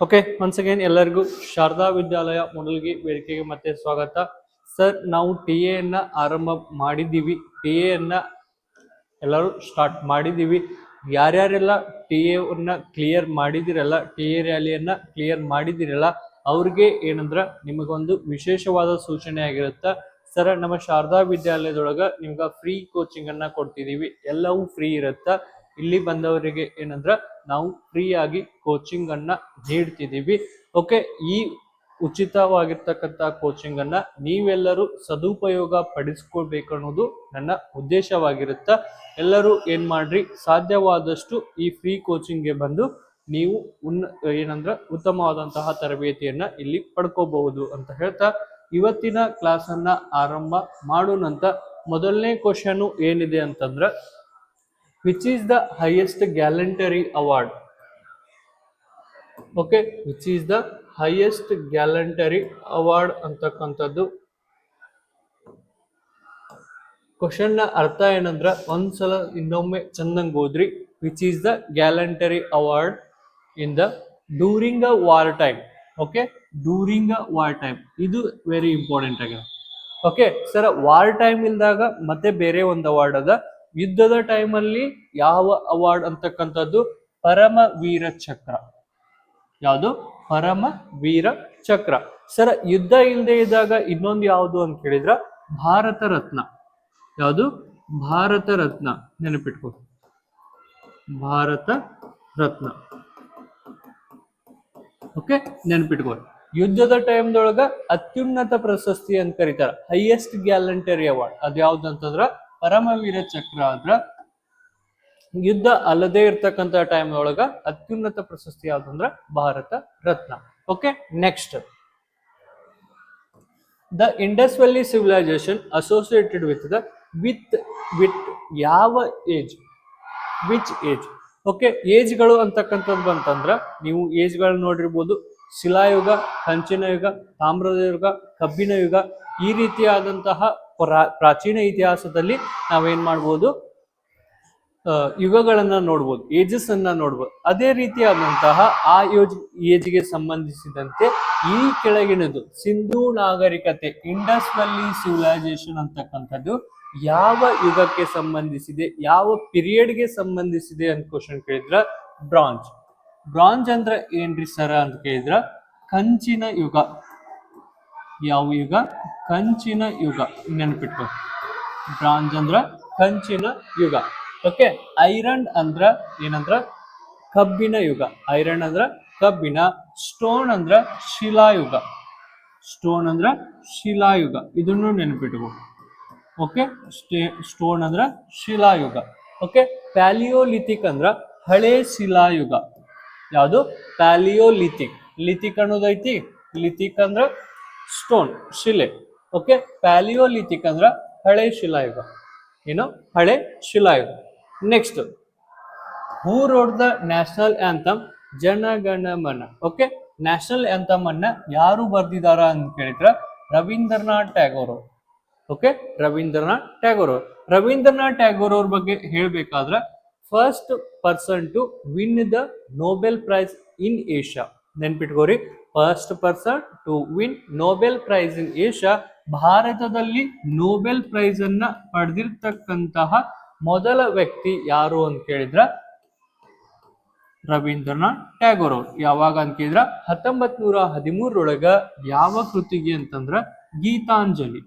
Okay, once again ಎಲ್ಲರಿಗೂ ಶಾರದಾ ವಿದ್ಯಾಲಯ ಮೊದಲಿಗೆ ವೇದಿಕೆಗೆ ಮತ್ತೆ ಸ್ವಾಗತ. ಸರ್, ನಾವು ಟಿ ಎನ್ನ ಆರಂಭ ಮಾಡಿದ್ದೀವಿ. ಟಿ ಎನ್ನ ಎಲ್ಲರೂ ಸ್ಟಾರ್ಟ್ ಮಾಡಿದ್ದೀವಿ. ಯಾರ್ಯಾರೆಲ್ಲ ಟಿ ಎನ್ನ ಕ್ಲಿಯರ್ ಮಾಡಿದಿರಲ್ಲ, ಟಿ ಎ ರ್ಯಾಲಿಯನ್ನ ಕ್ಲಿಯರ್ ಮಾಡಿದಿರಲ್ಲ, ಅವ್ರಿಗೆ ಏನಂದ್ರ ನಿಮಗೊಂದು ವಿಶೇಷವಾದ ಸೂಚನೆ ಆಗಿರುತ್ತೆ. ಸರ್, ನಮ್ಮ ಶಾರದಾ ವಿದ್ಯಾಲಯದೊಳಗ ನಿಮ್ಗೆ ಫ್ರೀ ಕೋಚಿಂಗ್ ಅನ್ನ ಕೊಡ್ತಿದೀವಿ. ಎಲ್ಲವೂ ಫ್ರೀ ಇರುತ್ತೆ. ಇಲ್ಲಿ ಬಂದವರಿಗೆ ಏನಂದ್ರ ನಾವು ಫ್ರೀ ಆಗಿ ಕೋಚಿಂಗ್ ಅನ್ನ ನೀಡ್ತಿದೀವಿ. ಓಕೆ, ಈ ಉಚಿತವಾಗಿರ್ತಕ್ಕಂಥ ಕೋಚಿಂಗ್ ಅನ್ನ ನೀವೆಲ್ಲರೂ ಸದುಪಯೋಗ ಪಡಿಸ್ಕೊಳ್ಬೇಕು ಅನ್ನೋದು ನನ್ನ ಉದ್ದೇಶವಾಗಿರುತ್ತೆ. ಎಲ್ಲರೂ ಏನ್ ಮಾಡ್ರಿ, ಸಾಧ್ಯವಾದಷ್ಟು ಈ ಫ್ರೀ ಕೋಚಿಂಗ್ಗೆ ಬಂದು ನೀವು ಏನಂದ್ರ ಉತ್ತಮವಾದಂತಹ ತರಬೇತಿಯನ್ನ ಇಲ್ಲಿ ಪಡ್ಕೋಬಹುದು ಅಂತ ಹೇಳ್ತಾ ಇವತ್ತಿನ ಕ್ಲಾಸ್ ಅನ್ನ ಆರಂಭ ಮಾಡೋಣಂತ. ಮೊದಲನೇ ಕ್ವಶನ್ ಏನಿದೆ ಅಂತಂದ್ರ, which is the highest gallantry award? Okay, which is the highest gallantry award ಅಂತಕ್ಕಂಥದ್ದು ಕ್ವಶನ್ ನ ಅರ್ಥ ಏನಂದ್ರ, ಒಂದ್ಸಲ ಇನ್ನೊಮ್ಮೆ ಚಂದಂಗ್ ಓದ್ರಿ. Which is the gallantry award in the during a war time. Okay, during a war time, ಇದು ವೆರಿ ಇಂಪಾರ್ಟೆಂಟ್ ಆಗಿದೆ. ಓಕೆ ಸರ್, ವಾರ್ ಟೈಮ್ ಇಲ್ದಾಗ ಮತ್ತೆ ಬೇರೆ ಒಂದು ಅವಾರ್ಡ್ ಅದ. ಯುದ್ಧದ ಟೈಮ್ ಅಲ್ಲಿ ಯಾವ ಅವಾರ್ಡ್ ಅಂತಕ್ಕಂಥದ್ದು ಪರಮ ವೀರ ಚಕ್ರ. ಯಾವುದು? ಪರಮ ವೀರ ಚಕ್ರ. ಸರ್, ಯುದ್ಧ ಇಲ್ಲದೆ ಇದ್ದಾಗ ಇನ್ನೊಂದು ಯಾವುದು ಅಂತ ಕೇಳಿದ್ರ ಭಾರತ ರತ್ನ. ಯಾವುದು? ಭಾರತ ರತ್ನ. ನೆನಪಿಟ್ಕೊ, ಭಾರತ ರತ್ನ. ಓಕೆ, ನೆನಪಿಟ್ಕೊಳ್ಳಿ. ಯುದ್ಧದ ಟೈಮ್ದೊಳಗ ಅತ್ಯುನ್ನತ ಪ್ರಶಸ್ತಿ ಅಂತ ಕರೀತಾರ, ಹೈಯೆಸ್ಟ್ ಗ್ಯಾಲಂಟರಿ ಅವಾರ್ಡ್. ಅದ್ಯಾವ್ದು ಅಂತಂದ್ರ ಪರಮವೀರ ಚಕ್ರ. ಆದ್ರ ಯುದ್ಧ ಅಲ್ಲದೆ ಇರ್ತಕ್ಕಂಥ ಟೈಮ್ ಒಳಗ ಅತ್ಯುನ್ನತ ಪ್ರಶಸ್ತಿ ಯಾವ್ದಂದ್ರ Bharat Ratna. Okay, next, the Indus valley civilisation associated with ಯಾವ ಏಜ್? Which age? ಓಕೆ, ಏಜ್ಗಳು ಅಂತಕ್ಕಂಥದ್ದು ಬಂತಂದ್ರ ನೀವು ಏಜ್ಗಳು ನೋಡಿರ್ಬೋದು. ಶಿಲಾಯುಗ, ಕಂಚಿನ ಯುಗ, ತಾಮ್ರದ ಯುಗ, ಕಬ್ಬಿಣ ಯುಗ, ಈ ರೀತಿಯಾದಂತಹ ಪ್ರಾಚೀನ ಇತಿಹಾಸದಲ್ಲಿ ನಾವೇನ್ ಮಾಡ್ಬೋದು, ಯುಗಗಳನ್ನ ನೋಡ್ಬೋದು, ಏಜಸ್ ಅನ್ನ ನೋಡ್ಬೋದು. ಅದೇ ರೀತಿಯಾದಂತಹ ಆ ಏಜ್ಗೆ ಸಂಬಂಧಿಸಿದಂತೆ ಈ ಕೆಳಗಿನದು ಸಿಂಧೂ ನಾಗರಿಕತೆ, ಇಂಡಸ್ ವ್ಯಾಲಿ ಸಿವಿಲೈಸೇಷನ್ ಅಂತಕ್ಕಂಥದ್ದು ಯಾವ ಯುಗಕ್ಕೆ ಸಂಬಂಧಿಸಿದೆ, ಯಾವ ಪೀರಿಯಡ್ಗೆ ಸಂಬಂಧಿಸಿದೆ ಅಂತ ಕ್ವಶನ್ ಕೇಳಿದ್ರ ಬ್ರಾಂಜ್. ಬ್ರಾಂಜ್ ಅಂದ್ರ ಏನ್ರಿ ಸರ ಅಂತ ಕೇಳಿದ್ರ ಕಂಚಿನ ಯುಗ. ಯಾವ ಯುಗ? ಕಂಚಿನ ಯುಗ. ನೆನ್ಪಿಟ್ಕೊ, ಬ್ರಾಂಜ್ ಅಂದ್ರ ಕಂಚಿನ ಯುಗ. ಓಕೆ, ಐರನ್ ಅಂದ್ರ ಏನಂದ್ರ ಕಬ್ಬಿಣ ಯುಗ. ಐರನ್ ಅಂದ್ರ ಕಬ್ಬಿಣ. ಸ್ಟೋನ್ ಅಂದ್ರ ಶಿಲಾಯುಗ. ಸ್ಟೋನ್ ಅಂದ್ರ ಶಿಲಾಯುಗ. ಇದನ್ನು ನೆನಪಿಟ್ಕೊ. ಓಕೆ, ಸ್ಟೋನ್ ಅಂದ್ರ ಶಿಲಾಯುಗ. ಓಕೆ, ಪ್ಯಾಲಿಯೋಲಿಥಿಕ್ ಅಂದ್ರ ಹಳೆ ಶಿಲಾಯುಗ. ಯಾವುದು? ಪ್ಯಾಲಿಯೋಲಿಥಿಕ್. ಲಿಥಿಕ್ ಅನ್ನೋದೈತಿ, ಲಿಥಿಕ್ ಅಂದ್ರ ಸ್ಟೋನ್, ಶಿಲೆ. ಓಕೆ, ಪ್ಯಾಲಿಯೋಲಿಥಿಕ್ ಅಂದ್ರ ಹಳೆ ಶಿಲಾಯುಗ. ಏನು? ಹಳೆ ಶಿಲಾಯುಗ. Next, who wrote the national anthem Jana Gana Mana? Okay, national anthem ಅನ್ನ ಯಾರು ಬರ್ದಿದಾರ ಅಂತ ಕೇಳಿದ್ರ ರವೀಂದ್ರನಾಥ್ ಟ್ಯಾಗೋರ್ ಅವರು. ಓಕೆ, ರವೀಂದ್ರನಾಥ್ ಟ್ಯಾಗೋರ್ ಅವರು. ರವೀಂದ್ರನಾಥ್ ಟ್ಯಾಗೋರ್ ಅವ್ರ ಬಗ್ಗೆ ಹೇಳ್ಬೇಕಾದ್ರ first person to win the Nobel prize in Asia. ನೆನ್ಪಿಟ್ಕೋರಿ, first person to win Nobel prize in Asia. ಭಾರತದಲ್ಲಿ ನೋಬೆಲ್ ಪ್ರೈಸ್ ಅನ್ನ ಪಡೆದಿರ್ತಕ್ಕಂತಹ ಮೊದಲ ವ್ಯಕ್ತಿ ಯಾರು ಅಂತ ಕೇಳಿದ್ರ ರವೀಂದ್ರನಾಥ್ ಟ್ಯಾಗೋರ್ ಅವರು. ಯಾವಾಗ ಅಂತ ಕೇಳಿದ್ರ 1913 ಯಾವ ಕೃತಿಗೆ ಅಂತಂದ್ರ ಗೀತಾಂಜಲಿ.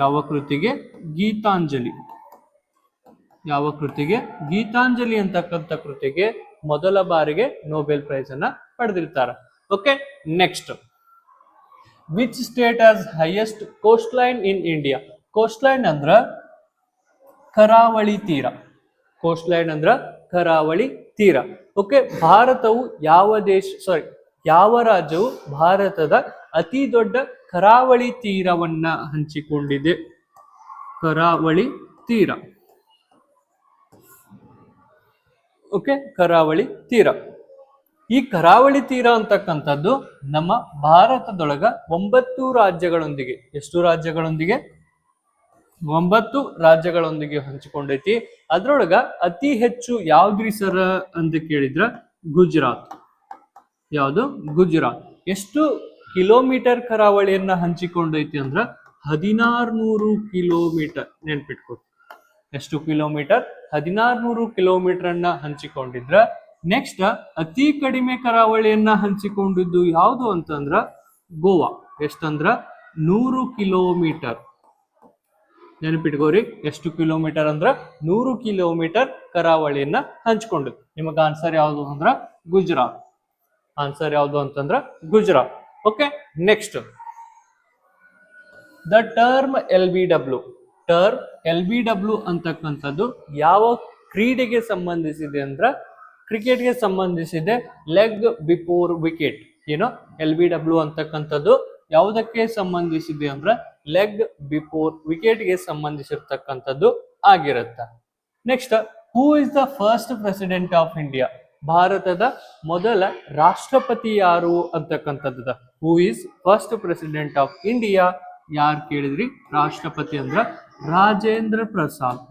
ಯಾವ ಕೃತಿಗೆ? ಗೀತಾಂಜಲಿ. ಯಾವ ಕೃತಿಗೆ? ಗೀತಾಂಜಲಿ ಅಂತಕ್ಕಂಥ ಕೃತಿಗೆ ಮೊದಲ ಬಾರಿಗೆ ನೋಬೆಲ್ ಪ್ರೈಸ್ ಅನ್ನ ಪಡೆದಿರ್ತಾರ. Okay, next, which state has highest coast line in India? Coast line ಅಂದ್ರ ಕರಾವಳಿ ತೀರ. ಕೋಸ್ಟ್ ಲೈನ್ ಅಂದ್ರ ಕರಾವಳಿ ತೀರ. ಓಕೆ, ಭಾರತವು ಯಾವ ರಾಜ್ಯವು ಭಾರತದ ಅತಿ ದೊಡ್ಡ ಕರಾವಳಿ ತೀರವನ್ನ ಹಂಚಿಕೊಂಡಿದೆ? ಕರಾವಳಿ ತೀರ. ಓಕೆ, ಕರಾವಳಿ ತೀರ. ಈ ಕರಾವಳಿ ತೀರ ಅಂತಕ್ಕಂಥದ್ದು ನಮ್ಮ ಭಾರತದೊಳಗ 9 ರಾಜ್ಯಗಳೊಂದಿಗೆ, ಎಷ್ಟು ರಾಜ್ಯಗಳೊಂದಿಗೆ? 9 ರಾಜ್ಯಗಳೊಂದಿಗೆ ಹಂಚಿಕೊಂಡೈತಿ. ಅದ್ರೊಳಗ ಅತಿ ಹೆಚ್ಚು ಯಾವ್ದ್ರಿ ಸರ ಅಂತ ಕೇಳಿದ್ರ ಗುಜರಾತ್. ಯಾವುದು? ಗುಜರಾತ್. ಎಷ್ಟು ಕಿಲೋಮೀಟರ್ ಕರಾವಳಿಯನ್ನ ಹಂಚಿಕೊಂಡೈತಿ ಅಂದ್ರ 1600 ಕಿಲೋಮೀಟರ್. ನೆನ್ಪಿಟ್ಕೊಡಿ, ಎಷ್ಟು ಕಿಲೋಮೀಟರ್? 1600 ಕಿಲೋಮೀಟರ್ ಅನ್ನ ಹಂಚಿಕೊಂಡಿದ್ರ. ನೆಕ್ಸ್ಟ್ ಅತಿ ಕಡಿಮೆ ಕರಾವಳಿಯನ್ನ ಹಂಚಿಕೊಂಡಿದ್ದು ಯಾವುದು ಅಂತಂದ್ರ ಗೋವಾ. ಎಷ್ಟಂದ್ರ 100 ಕಿಲೋಮೀಟರ್. ನೆನಪಿಟ್ಕೋರಿ, ಎಷ್ಟು ಕಿಲೋಮೀಟರ್ ಅಂದ್ರ 100 ಕಿಲೋಮೀಟರ್ ಕರಾವಳಿಯನ್ನ ಹಂಚಿಕೊಂಡಿದ್ದು. ನಿಮಗ ಆನ್ಸರ್ ಯಾವುದು ಅಂದ್ರ ಗುಜರಾತ್. ಆನ್ಸರ್ ಯಾವುದು ಅಂತಂದ್ರ Gujarat. Okay, next the term LBW. Term LBW ಅಂತಕ್ಕಂಥದ್ದು ಯಾವ ಕ್ರೀಡೆಗೆ ಸಂಬಂಧಿಸಿದೆ ಅಂದ್ರ ಕ್ರಿಕೆಟ್ಗೆ ಸಂಬಂಧಿಸಿದೆ. Leg before wicket. ಏನೋ LBW ಅಂತಕ್ಕಂಥದ್ದು ಯಾವುದಕ್ಕೆ ಸಂಬಂಧಿಸಿದೆ ಅಂದ್ರ ಲೆಗ್ ಬಿಫೋರ್ ವಿಕೆಟ್ಗೆ ಸಂಬಂಧಿಸಿರ್ತಕ್ಕಂಥದ್ದು ಆಗಿರುತ್ತೆ. Next, who is the first president of India. ಭಾರತದ ಮೊದಲ ರಾಷ್ಟ್ರಪತಿ ಯಾರು ಅಂತಕ್ಕಂಥದ್ದು. Who is first president of India. ಯಾರು ಕೇಳಿದ್ರಿ? ರಾಷ್ಟ್ರಪತಿ ಅಂದ್ರ ರಾಜೇಂದ್ರ ಪ್ರಸಾದ್.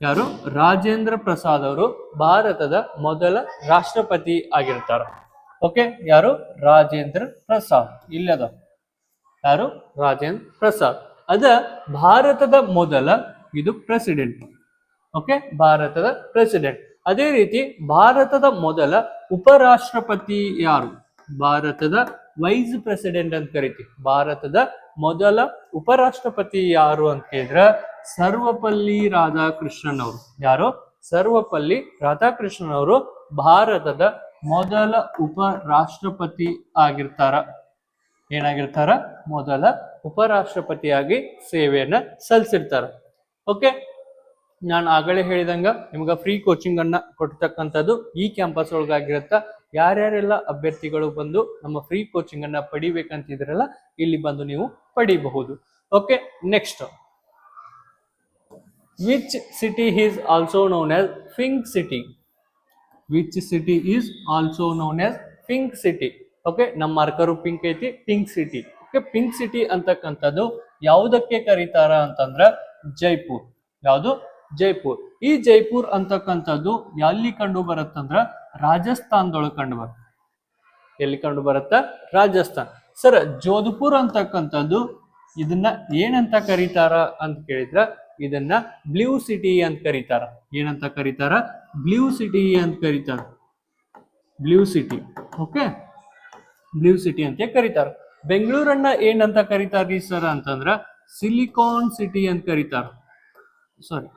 ಯಾರು? ರಾಜೇಂದ್ರ ಪ್ರಸಾದ್ ಅವರು ಭಾರತದ ಮೊದಲ ರಾಷ್ಟ್ರಪತಿ ಆಗಿರ್ತಾರ. ಓಕೆ, ಯಾರು? ರಾಜೇಂದ್ರ ಪ್ರಸಾದ್. ಇಲ್ಲದ ಯಾರು? ರಾಜೇಂದ್ರ ಪ್ರಸಾದ್. ಅದ ಭಾರತದ ಮೊದಲ ಇದು ಪ್ರೆಸಿಡೆಂಟ್. ಓಕೆ, ಭಾರತದ ಪ್ರೆಸಿಡೆಂಟ್. ಅದೇ ರೀತಿ ಭಾರತದ ಮೊದಲ ಉಪರಾಷ್ಟ್ರಪತಿ ಯಾರು? ಭಾರತದ ವೈಸ್ ಪ್ರೆಸಿಡೆಂಟ್ ಅಂತ ಕರಿತೀವಿ. ಭಾರತದ ಮೊದಲ ಉಪರಾಷ್ಟ್ರಪತಿ ಯಾರು ಅಂತ ಹೇಳಿದ್ರ ಸರ್ವಪಲ್ಲಿ ರಾಧಾಕೃಷ್ಣನ್ ಅವರು. ಯಾರು? ಸರ್ವಪಲ್ಲಿ ರಾಧಾಕೃಷ್ಣನ್ ಅವರು ಭಾರತದ ಮೊದಲ ಉಪರಾಷ್ಟ್ರಪತಿ ಆಗಿರ್ತಾರ. ಏನಾಗಿರ್ತಾರ? ಮೊದಲ ಉಪರಾಷ್ಟ್ರಪತಿಯಾಗಿ ಸೇವೆಯನ್ನ ಸಲ್ಲಿಸಿರ್ತಾರ. ಓಕೆ, ನಾನು ಆಗಲೇ ಹೇಳಿದಂಗ ನಿಮ್ಗೆ ಫ್ರೀ ಕೋಚಿಂಗ್ ಅನ್ನ ಕೊಡ್ತಕ್ಕಂಥದ್ದು ಈ ಕ್ಯಾಂಪಸ್ ಒಳಗಾಗಿರುತ್ತ. ಯಾರ್ಯಾರೆಲ್ಲ ಅಭ್ಯರ್ಥಿಗಳು ಬಂದು ನಮ್ಮ ಫ್ರೀ ಕೋಚಿಂಗ್ ಅನ್ನ ಪಡಿಬೇಕಂತಿದ್ರಲ್ಲ, ಇಲ್ಲಿ ಬಂದು ನೀವು ಪಡಿಬಹುದು. Okay, next, which city is also known as pink city. Which city is also known as pink city. Okay, ನಮ್ಮ ಮಾರ್ಕರು ಪಿಂಕ್ ಐತಿ, pink city. Okay, pink city ಅಂತಕ್ಕಂಥದ್ದು ಯಾವುದಕ್ಕೆ ಕರೀತಾರ ಅಂತಂದ್ರ ಜೈಪುರ್. ಯಾವುದು? ಜೈಪುರ್. ಈ ಜೈಪುರ್ ಅಂತಕ್ಕಂಥದ್ದು ಎಲ್ಲಿ ಕಂಡು ಬರುತ್ತಂದ್ರ ರಾಜಸ್ಥಾನದೊಳಗೆ ಕಂಡು ಬರುತ್ತೆ. ಎಲ್ಲಿ ಕಂಡು ಬರುತ್ತ? ರಾಜಸ್ಥಾನ್. ಸರ್, ಜೋಧ್ಪುರ್ ಅಂತಕ್ಕಂಥದ್ದು ಇದನ್ನ ಏನಂತ ಕರೀತಾರ ಅಂತ ಕೇಳಿದ್ರ ಇದನ್ನ ಬ್ಲೂ ಸಿಟಿ ಅಂತ ಕರೀತಾರ. ಏನಂತ ಕರೀತಾರ? ಬ್ಲೂ ಸಿಟಿ ಅಂತ ಕರೀತಾರ. Blue city. Okay, blue city ಅಂತ ಕರೀತಾರ. ಬೆಂಗಳೂರನ್ನ ಏನಂತ ಕರೀತಾರ್ರಿ ಸರ್ ಅಂತಂದ್ರ ಸಿಲಿಕಾನ್ ಸಿಟಿ ಅಂತ ಕರೀತಾರ. ಸಾರಿ,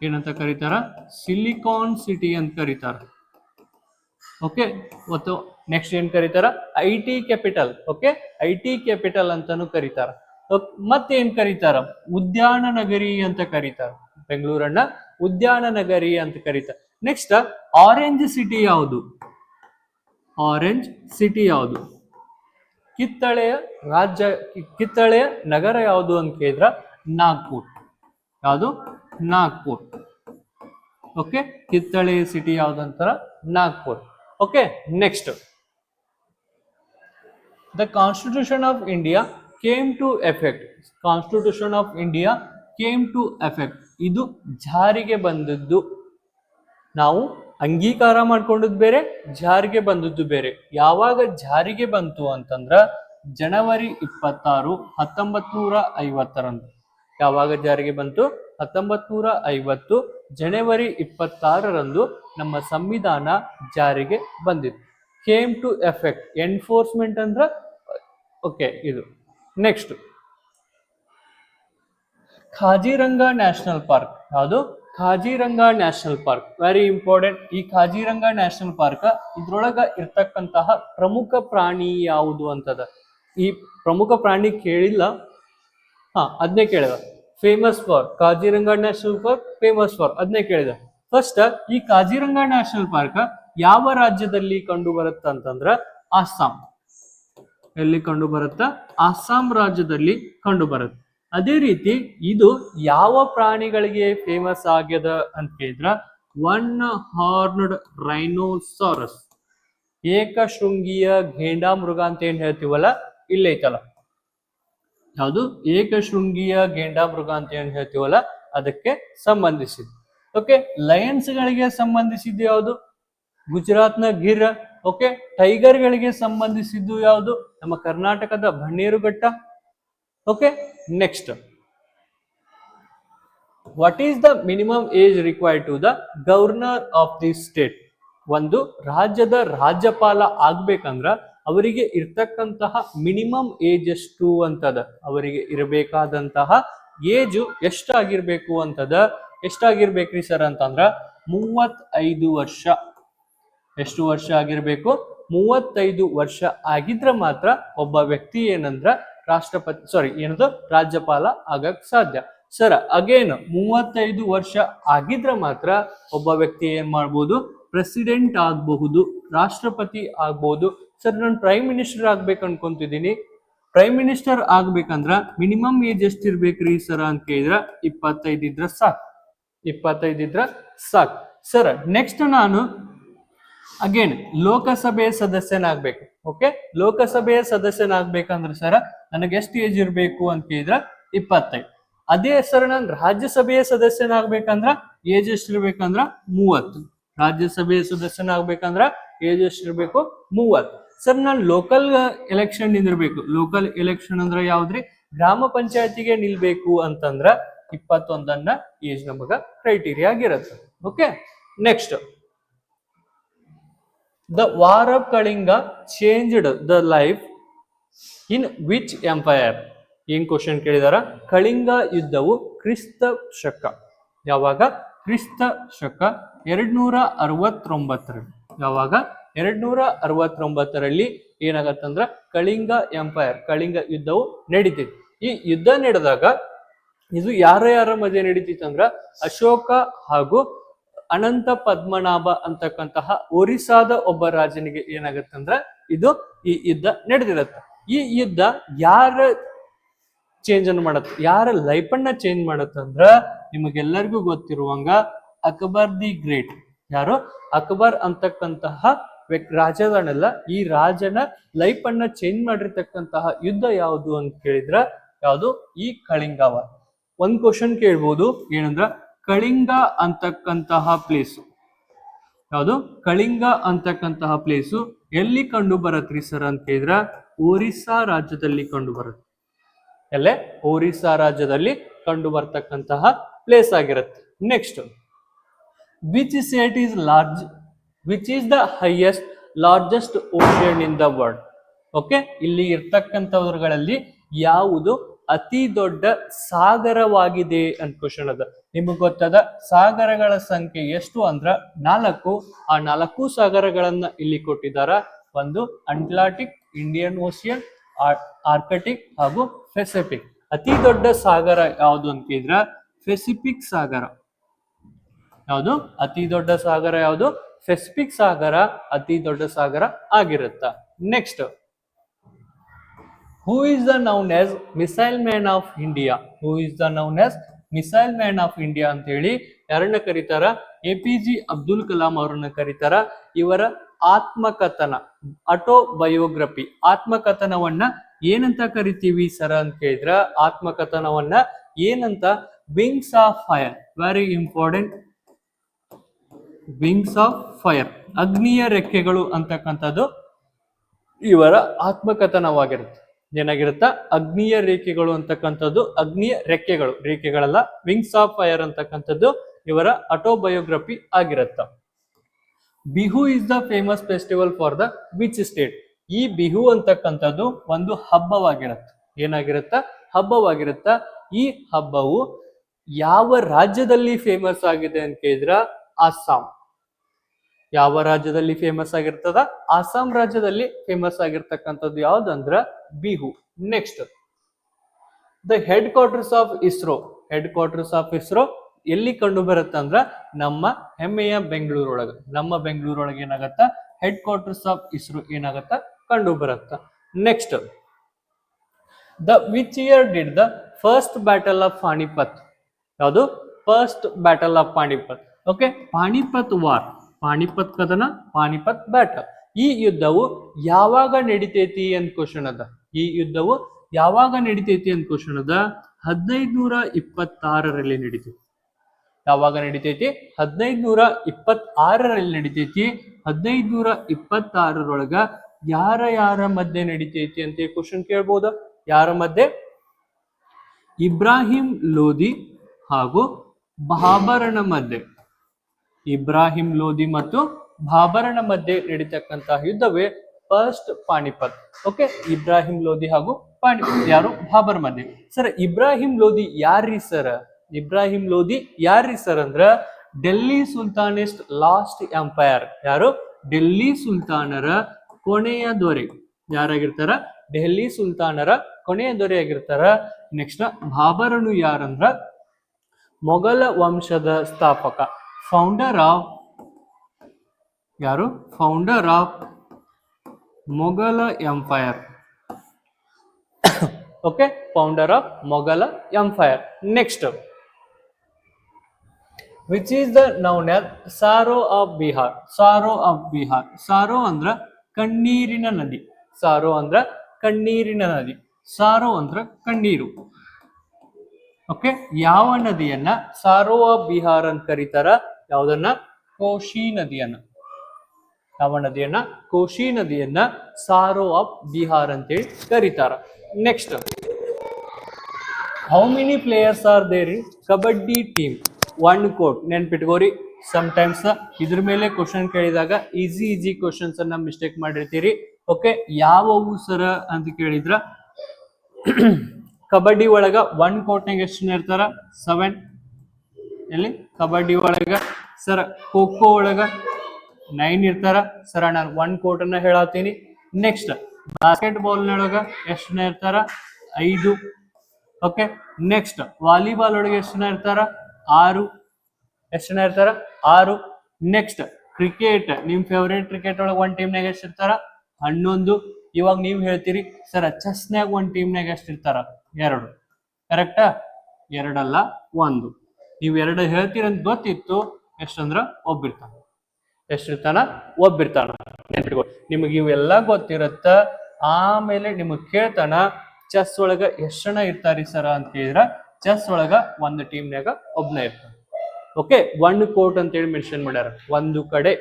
ಏನಂತ ಕರೀತಾರ? ಸಿಲಿಕಾನ್ ಸಿಟಿ ಅಂತ ಕರೀತಾರ. ಓಕೆ, ಮತ್ತು ನೆಕ್ಸ್ಟ್ ಏನ್ ಕರೀತಾರ? IT capital. Okay, IT capital ಅಂತಾನು ಕರೀತಾರ. ಮತ್ತೇನ್ ಕರೀತಾರ? ಉದ್ಯಾನ ನಗರಿ ಅಂತ ಕರೀತಾರ. ಬೆಂಗಳೂರನ್ನ ಉದ್ಯಾನ ನಗರಿ ಅಂತ ಕರೀತಾರ. ನೆಕ್ಸ್ಟ್, ಆರೆಂಜ್ ಸಿಟಿ ಯಾವುದು? ಆರೆಂಜ್ ಸಿಟಿ ಯಾವುದು? ಕಿತ್ತಳೆಯ ರಾಜ್ಯ, ಕಿತ್ತಳೆಯ ನಗರ ಯಾವುದು ಅಂತ ಕೇಳಿದ್ರ ನಾಗ್ಪುರ್. ಯಾವುದು? ನಾಗ್ಪುರ್. ಓಕೆ, ಕಿತ್ತಳೆಯ ಸಿಟಿ ಯಾವ್ದಂತಾರ? Nagpur. Okay, next, the constitution of India came to effect. Constitution of India came to effect. ಇದು ಜಾರಿಗೆ ಬಂದದ್ದು. ನಾವು ಅಂಗೀಕಾರ ಮಾಡ್ಕೊಂಡದ್ದು ಬೇರೆ, ಜಾರಿಗೆ ಬಂದದ್ದು ಬೇರೆ. ಯಾವಾಗ ಜಾರಿಗೆ ಬಂತು ಅಂತಂದ್ರ ಜನವರಿ 26, 1950ರಂದು. ಯಾವಾಗ ಜಾರಿಗೆ ಬಂತು? 1950 ಜನವರಿ 26ರಂದು ನಮ್ಮ ಸಂವಿಧಾನ ಜಾರಿಗೆ ಬಂದಿತ್ತು. Came to effect. ಎನ್ಫೋರ್ಸ್ಮೆಂಟ್ ಅಂದ್ರ ಓಕೆ ಇದು. Next, Kaziranga national park. ಯಾವುದು? Kaziranga national park. Very important. ಈ ಖಾಜಿರಂಗ ನ್ಯಾಷನಲ್ ಪಾರ್ಕ್ ಇದ್ರೊಳಗ ಇರ್ತಕ್ಕಂತಹ ಪ್ರಮುಖ ಪ್ರಾಣಿ ಯಾವುದು ಅಂತದ. ಈ ಪ್ರಮುಖ ಪ್ರಾಣಿ ಕೇಳಿಲ್ಲ, ಅದನ್ನೇ ಕೇಳಿದ. Famous for Kaziranga national park, famous for ಅದನ್ನೇ ಕೇಳಿದ. ಫಸ್ಟ್, ಈ ಕಾಜಿರಂಗ ನ್ಯಾಷನಲ್ ಪಾರ್ಕ್ ಯಾವ ರಾಜ್ಯದಲ್ಲಿ ಕಂಡು ಬರುತ್ತ ಅಂತಂದ್ರ ಅಸ್ಸಾಂ. ಎಲ್ಲಿ ಕಂಡು ಬರುತ್ತ? ಅಸ್ಸಾಂ ರಾಜ್ಯದಲ್ಲಿ ಕಂಡು ಬರುತ್ತೆ. ಅದೇ ರೀತಿ ಇದು ಯಾವ ಪ್ರಾಣಿಗಳಿಗೆ ಫೇಮಸ್ ಆಗ್ಯದ ಅಂತ ಕೇಳಿದ್ರ ಒನ್ ಹಾರ್ನ್ಡ್ ರೈನೋಸಾರಸ್. ಏಕಶೃಂಗಿಯ ಘೇಂಡಾಮೃಗ ಅಂತ ಏನ್ ಹೇಳ್ತೀವಲ್ಲ, ಇಲ್ಲೇ ಐತಲ್ಲ. ಯಾವುದು? ಏಕಶೃಂಗಿಯ ಘೇಂಡಾಮೃಗ ಅಂತ ಏನ್ ಹೇಳ್ತೀವಲ್ಲ, ಅದಕ್ಕೆ ಸಂಬಂಧಿಸಿದ. ಓಕೆ, ಲಯನ್ಸ್ ಗಳಿಗೆ ಸಂಬಂಧಿಸಿದ ಯಾವುದು? ಗುಜರಾತ್ನ ಗಿರ್. ಓಕೆ, ಟೈಗರ್ ಗಳಿಗೆ ಸಂಬಂಧಿಸಿದ್ದು ಯಾವುದು? ನಮ್ಮ ಕರ್ನಾಟಕದ Bannerghatta. Okay, next, what is the minimum age required to the governor of the state? ಒಂದು ರಾಜ್ಯದ ರಾಜ್ಯಪಾಲ ಆಗ್ಬೇಕಂದ್ರ ಅವರಿಗೆ ಇರ್ತಕ್ಕಂತಹ ಮಿನಿಮಮ್ ಏಜ್ ಎಷ್ಟು ಅಂತದ? ಅವರಿಗೆ ಇರಬೇಕಾದಂತಹ ಏಜು ಎಷ್ಟಾಗಿರ್ಬೇಕು ಅಂತದ? ಎಷ್ಟಾಗಿರ್ಬೇಕ್ರಿ ಸರ್ ಅಂತಂದ್ರ 35 ವರ್ಷ. ಎಷ್ಟು ವರ್ಷ ಆಗಿರ್ಬೇಕು? 35 ವರ್ಷ ಆಗಿದ್ರೆ ಮಾತ್ರ ಒಬ್ಬ ವ್ಯಕ್ತಿ ಏನಂದ್ರ ರಾಜ್ಯಪಾಲ ಆಗಕ್ ಸಾಧ್ಯ. ಸರ್ ಅಗೇನ್ 35 ವರ್ಷ ಆಗಿದ್ರೆ ಮಾತ್ರ ಒಬ್ಬ ವ್ಯಕ್ತಿ ಏನ್ ಮಾಡ್ಬೋದು? ಪ್ರೆಸಿಡೆಂಟ್ ಆಗಬಹುದು, ರಾಷ್ಟ್ರಪತಿ ಆಗ್ಬಹುದು. ಸರ್ ನಾನು ಪ್ರೈಮ್ ಮಿನಿಸ್ಟರ್ ಆಗ್ಬೇಕು ಅನ್ಕೊಂತಿದ್ದೀನಿ. ಪ್ರೈಮ್ ಮಿನಿಸ್ಟರ್ ಆಗ್ಬೇಕಂದ್ರ ಮಿನಿಮಮ್ ಏಜ್ ಎಷ್ಟಿರ್ಬೇಕ್ರಿ ಸರ್ ಅಂತ ಕೇಳಿದ್ರ 25 ಇದ್ರ ಸಾಕು. 25 ಇದ್ರ ಸಾಕು. ಸರ್ ನೆಕ್ಸ್ಟ್ ನಾನು ಅಗೇನ್ ಲೋಕಸಭೆಯ ಸದಸ್ಯನಾಗ್ಬೇಕು. ಓಕೆ, ಲೋಕಸಭೆಯ ಸದಸ್ಯನಾಗ್ಬೇಕಂದ್ರೆ ಸರ್ ನನಗೆ ಎಷ್ಟು ಏಜ್ ಇರ್ಬೇಕು ಅಂತ ಕೇಳಿದ್ರ 25. ಅದೇ ಸರ್ ನಾನು ರಾಜ್ಯಸಭೆಯ ಸದಸ್ಯನಾಗ್ಬೇಕಂದ್ರ ಏಜ್ ಎಷ್ಟಿರ್ಬೇಕಂದ್ರ 30. ರಾಜ್ಯಸಭೆಯ ಸದಸ್ಯನಾಗ್ಬೇಕಂದ್ರ ಏಜ್ ಎಷ್ಟಿರ್ಬೇಕು? 30. ಸರ್ ನಾನು ಲೋಕಲ್ ಎಲೆಕ್ಷನ್ ನಿಂದಿರ್ಬೇಕು. ಲೋಕಲ್ ಎಲೆಕ್ಷನ್ ಅಂದ್ರೆ ಯಾವ್ದ್ರಿ? ಗ್ರಾಮ ಪಂಚಾಯತಿಗೆ ನಿಲ್ಬೇಕು ಅಂತಂದ್ರ 21 ಏಜ್ ನಮಗ ಕ್ರೈಟೀರಿಯಾ ಆಗಿರುತ್ತೆ. Okay, next, the war of Kalinga changed the life in which empire? ಏನ್ ಕ್ವಶನ್ ಕೇಳಿದಾರ? ಕಳಿಂಗ ಯುದ್ಧವು ಕ್ರಿಸ್ತ ಶಕ ಯಾವಾಗ? ಕ್ರಿಸ್ತ ಶಕ 269ರಲ್ಲಿ. ಯಾವಾಗ? 269ರಲ್ಲಿ ಏನಾಗತ್ತಂದ್ರ ಕಳಿಂಗ ಎಂಪೈರ್, ಕಳಿಂಗ ಯುದ್ಧವು ನಡೀತೈತಿ. ಈ ಯುದ್ಧ ನಡೆದಾಗ ಇದು ಯಾರ ಮಧ್ಯೆ ನಡೀತಿತ್ತಂದ್ರ ಅಶೋಕ ಹಾಗೂ ಅನಂತ ಪದ್ಮನಾಭ ಅಂತಕ್ಕಂತಹ ಒರಿಸ್ಸಾದ ಒಬ್ಬ ರಾಜನಿಗೆ ಏನಾಗತ್ತಂದ್ರ ಈ ಯುದ್ಧ ನಡೆದಿರತ್ತ. ಈ ಯುದ್ಧ ಯಾರ ಚೇಂಜ್ ಅನ್ನು ಮಾಡತ್ತ? ಯಾರ ಲೈಫ್ ಅನ್ನ ಚೇಂಜ್ ಮಾಡತ್ತಂದ್ರ ನಿಮಗೆಲ್ಲರಿಗೂ ಗೊತ್ತಿರುವಂಗ ಅಕ್ಬರ್ ದಿ ಗ್ರೇಟ್. ಯಾರು? ಅಕ್ಬರ್ ಅಂತಕ್ಕಂತಹ ರಾಜದನೆಲ್ಲ ಈ ರಾಜನ ಲೈಫ್ ಅನ್ನ ಚೇಂಜ್ ಮಾಡಿರ್ತಕ್ಕಂತಹ ಯುದ್ಧ ಯಾವುದು ಅಂತ ಕೇಳಿದ್ರ ಯಾವುದು? ಈ ಕಳಿಂಗ ವಾರ್. ಒಂದ್ ಕ್ವಶನ್ ಕೇಳ್ಬೋದು, ಏನಂದ್ರ ಕಳಿಂಗ ಅಂತಕ್ಕಂತಹ ಪ್ಲೇಸು ಯಾವುದು? ಕಳಿಂಗ ಅಂತಕ್ಕಂತಹ ಪ್ಲೇಸು ಎಲ್ಲಿ ಕಂಡು ಬರತ್ರಿ ಸರ್ ಅಂತ ಕೇಳಿದ್ರ ಒರಿಸ್ಸಾ ರಾಜ್ಯದಲ್ಲಿ ಕಂಡು ಬರುತ್ತೆ. ಎಲ್ಲೇ? ಒರಿಸ್ಸಾ ರಾಜ್ಯದಲ್ಲಿ ಕಂಡು ಬರ್ತಕ್ಕಂತಹ ಪ್ಲೇಸ್ ಆಗಿರುತ್ತೆ. Next, which state is large, which is the highest largest ocean in the world? Okay, ಇಲ್ಲಿ ಇರ್ತಕ್ಕಂಥವ್ರುಗಳಲ್ಲಿ ಯಾವುದು ಅತಿ ದೊಡ್ಡ ಸಾಗರವಾಗಿದೆ ಅಂತ ಕ್ವಶನ್ ಅದ. ನಿಮಗೆ ಗೊತ್ತದ ಸಾಗರಗಳ ಸಂಖ್ಯೆ ಎಷ್ಟು ಅಂದ್ರ 4. ಆ 4 ಸಾಗರಗಳನ್ನ ಇಲ್ಲಿ ಕೊಟ್ಟಿದ್ದಾರ. ಒಂದು ಅಟ್ಲಾಂಟಿಕ್, ಇಂಡಿಯನ್ ಓಷಿಯನ್, ಆರ್ಕಟಿಕ್ ಹಾಗೂ ಪೆಸಿಫಿಕ್. ಅತಿ ದೊಡ್ಡ ಸಾಗರ ಯಾವುದು ಅಂತ ಕೇಳಿದ್ರ ಪೆಸಿಫಿಕ್ ಸಾಗರ. ಯಾವುದು? ಅತಿ ದೊಡ್ಡ ಸಾಗರ ಯಾವುದು? ಪೆಸಿಫಿಕ್ ಸಾಗರ ಅತಿ ದೊಡ್ಡ ಸಾಗರ ಆಗಿರುತ್ತ. Next, who is the known as missile man of India? Who is the known as missile man of India ಅಂತ ಹೇಳಿ ಯಾರನ್ನ ಕರೀತಾರ? APJ ಅಬ್ದುಲ್ ಕಲಾಂ ಅವರನ್ನ ಕರೀತಾರ. ಇವರ ಆತ್ಮಕಥನ, ಆಟೋಬಯೋಗ್ರಫಿ, ಆತ್ಮಕಥನವನ್ನ ಏನಂತ ಕರಿತೀವಿ ಸರ್ ಅಂತ ಕೇಳಿದ್ರ ಆತ್ಮಕಥನವನ್ನ ಏನಂತ? Wings of fire. Very important. Wings of fire, ಅಗ್ನಿಯ ರೆಕ್ಕೆಗಳು ಅಂತಕ್ಕಂಥದ್ದು ಇವರ ಆತ್ಮಕಥನವಾಗಿರುತ್ತೆ. ಏನಾಗಿರುತ್ತ? ಅಗ್ನಿಯ ರೇಖೆಗಳು ಅಂತಕ್ಕಂಥದ್ದು, ಅಗ್ನಿಯ ರೆಕ್ಕೆಗಳು, ರೇಖೆಗಳಲ್ಲ, ವಿಂಗ್ಸ್ ಆಫ್ ಫೈರ್ ಅಂತಕ್ಕಂಥದ್ದು ಇವರ ಆಟೋಬಯೋಗ್ರಫಿ ಆಗಿರುತ್ತ. Bihu is the famous festival for the which state? ಈ ಬಿಹು ಅಂತಕ್ಕಂಥದ್ದು ಒಂದು ಹಬ್ಬವಾಗಿರುತ್ತೆ. ಏನಾಗಿರುತ್ತ? ಹಬ್ಬವಾಗಿರುತ್ತ. ಈ ಹಬ್ಬವು ಯಾವ ರಾಜ್ಯದಲ್ಲಿ ಫೇಮಸ್ ಆಗಿದೆ ಅಂತ ಕೇಳಿದ್ರ ಅಸ್ಸಾಂ. ಯಾವ ರಾಜ್ಯದಲ್ಲಿ ಫೇಮಸ್ ಆಗಿರ್ತದ? ಅಸ್ಸಾಂ ರಾಜ್ಯದಲ್ಲಿ ಫೇಮಸ್ ಆಗಿರ್ತಕ್ಕಂಥದ್ದು ಯಾವ್ದಂದ್ರ Bihu. Next, the headquarters of ISRO. Headquarters of ISRO ಎಲ್ಲಿ ಕಂಡು ಬರುತ್ತೆ ಅಂದ್ರ ನಮ್ಮ ಹೆಮ್ಮೆಯ ಬೆಂಗಳೂರೊಳಗ. ನಮ್ಮ ಬೆಂಗಳೂರೊಳಗೆ ಏನಾಗತ್ತ? ಹೆಡ್ ಕ್ವಾರ್ಟರ್ಸ್ ಆಫ್ ಇಸ್ರೋ ಏನಾಗತ್ತ? ಕಂಡು ಬರುತ್ತ. Next, the which year did the first battle of Panipat? ಯಾವುದು? First battle of Panipat. Okay, Panipat war, Panipat ಕದನ, ಪಾಣಿಪತ್ ಬ್ಯಾಟಲ್. ಈ ಯುದ್ಧವು ಯಾವಾಗ ನಡಿತೈತಿ ಅಂತ ಕ್ವಶನ್ ಅದ. ಈ ಯುದ್ಧವು ಯಾವಾಗ ನಡಿತೈತಿ ಅಂತ ಕ್ವಶನ್ ಅದ. 1526ರಲ್ಲಿ ನಡೀತೈತಿ. ಯಾವಾಗ ನಡಿತೈತಿ? 1526ರಲ್ಲಿ ನಡಿತೈತಿ. 1526ರೊಳಗ ಯಾರ ಮಧ್ಯೆ ನಡಿತೈತಿ ಅಂತ ಕ್ವಶನ್ ಕೇಳ್ಬೋದ. ಯಾರ ಮಧ್ಯೆ? ಇಬ್ರಾಹಿಂ ಲೋಧಿ ಹಾಗೂ ಬಾಬರನ ಮಧ್ಯೆ. ಇಬ್ರಾಹಿಂ ಲೋಧಿ ಮತ್ತು ಬಾಬರನ ಮಧ್ಯೆ ನಡೀತಕ್ಕಂತಹ ಯುದ್ಧವೇ ಫಸ್ಟ್ ಪಾಣಿಪತ್. ಓಕೆ, ಇಬ್ರಾಹಿಂ ಲೋಧಿ ಹಾಗೂ ಯಾರು? ಬಾಬರ್ ಮಧ್ಯೆ. ಸರ್, ಇಬ್ರಾಹಿಂ ಲೋಧಿ ಯಾರ್ರಿ ಸರ್? ಇಬ್ರಾಹಿಂ ಲೋಧಿ ಯಾರ್ರಿ ಸರ್ ಅಂದ್ರ ಡೆಲ್ಲಿ ಸುಲ್ತಾನೆಸ್ಟ್ ಲಾಸ್ಟ್ ಎಂಪೈರ್. ಯಾರು? ಡೆಲ್ಲಿ ಸುಲ್ತಾನರ ಕೊನೆಯ ದೊರೆ ಯಾರಾಗಿರ್ತಾರ? ಡೆಲ್ಲಿ ಸುಲ್ತಾನರ ಕೊನೆಯ ದೊರೆ ಆಗಿರ್ತಾರ. ನೆಕ್ಸ್ಟ್ ಬಾಬರನು ಯಾರಂದ್ರ ಮೊಘಲ ವಂಶದ ಸ್ಥಾಪಕ, ಫೌಂಡರ್ ಆಫ್ ಯಾರು? Founder of Mughal empire. Okay, founder of Mughal empire. Next, which is the known as sorrow of Bihar. Sorrow of Bihar. Sorrow ಅಂದ್ರ ಕಣ್ಣೀರಿನ ನದಿ. ಸಾರೋ ಅಂದ್ರ ಕಣ್ಣೀರಿನ ನದಿ. ಸಾರೋ ಅಂದ್ರ ಕಣ್ಣೀರು. ಓಕೆ, ಯಾವ ನದಿಯನ್ನ ಸಾರೋ ಆಫ್ ಬಿಹಾರ್ ಅಂತ ಕರೀತಾರ? ಯಾವುದನ್ನ? ಕೋಶಿ ನದಿಯನ್ನ. ಯಾವ ನದಿಯನ್ನ? ಕೋಶಿ ನದಿಯನ್ನ ಸಾರೋ ಆಫ್ ಬಿಹಾರ್ ಅಂತೇಳಿ ಕರೀತಾರ. Next, how many players are there in kabaddi team? One quote. ನೆನ್ಪಿಟ್ಕೋರಿ, ಸಮ್ಟೈಮ್ಸ್ ಇದ್ರ ಮೇಲೆ ಕ್ವಶನ್ ಕೇಳಿದಾಗ ಈಸಿ ಕ್ವಶನ್ಸ್ ಅನ್ನ ಮಿಸ್ಟೇಕ್ ಮಾಡಿರ್ತೀರಿ. ಓಕೆ, ಯಾವವು ಸರ ಅಂತ ಕೇಳಿದ್ರ ಕಬಡ್ಡಿ ಒಳಗ ಒನ್ ಕೋಟ್ನಾಗ ಎಷ್ಟು ಜನ ಇರ್ತಾರ? 7. ಎಲ್ಲಿ? ಕಬಡ್ಡಿ ಒಳಗ. ಸರ, ಖೋ ಒಳಗ 9 ಇರ್ತಾರ. ಸರ, ನಾನು 1 ಕೋಟ್ ಅನ್ನ ಹೇಳತ್ತೀನಿ. ನೆಕ್ಸ್ಟ್, ಬಾಸ್ಕೆಟ್ ಬಾಲ್ ನೊಳಗ ಎಷ್ಟು ಜನ ಇರ್ತಾರ? 5. ಓಕೆ, ನೆಕ್ಸ್ಟ್ ವಾಲಿಬಾಲ್ ಒಳಗೆ ಎಷ್ಟು ಜನ ಇರ್ತಾರ? 6. ಎಷ್ಟು ಜನ ಇರ್ತಾರ? 6. ನೆಕ್ಸ್ಟ್, ಕ್ರಿಕೆಟ್, ನಿಮ್ ಫೇವ್ರೇಟ್ ಕ್ರಿಕೆಟ್ ಒಳಗೆ ಒಂದ್ ಟೀಮ್ನಾಗ ಎಷ್ಟು ಇರ್ತಾರ? 11. ಇವಾಗ ನೀವ್ ಹೇಳ್ತೀರಿ ಸರ ಚೆಸ್ನ್ಯಾಗ ಒಂದ್ ಟೀಮ್ನಾಗ ಎಷ್ಟು ಇರ್ತಾರ? 2. ಕರೆಕ್ಟಾ? 2 ಅಲ್ಲ, 1. ನೀವ್ 2 ಹೇಳ್ತೀರಂತ ಗೊತ್ತಿತ್ತು. ಎಷ್ಟಂದ್ರ ಒಬ್ಬಿರ್ತಾನ. ಎಷ್ಟಿರ್ತಾನ? ಒಬ್ಬಿರ್ತಾನ. ನಿಮಗೆ ಇವೆಲ್ಲ ಗೊತ್ತಿರತ್ತ. ಆಮೇಲೆ ನಿಮಗ್ ಕೇಳ್ತಾನ ಚೆಸ್ ಒಳಗ ಎಷ್ಟು ಜನ ಇರ್ತಾರಿ ಸರ ಅಂತ ಕೇಳಿದ್ರ ಚೆಸ್ ಒಳಗ ಒಂದು ಟೀಮ್ನಾಗ ಒಬ್ನ ಇರ್ತಾನ. ಓಕೆ, 1 ಕೋಟ್ ಅಂತೇಳಿ ಮೆನ್ಷನ್ ಮಾಡ್ಯಾರ ಒಂದು ಕಡೆ.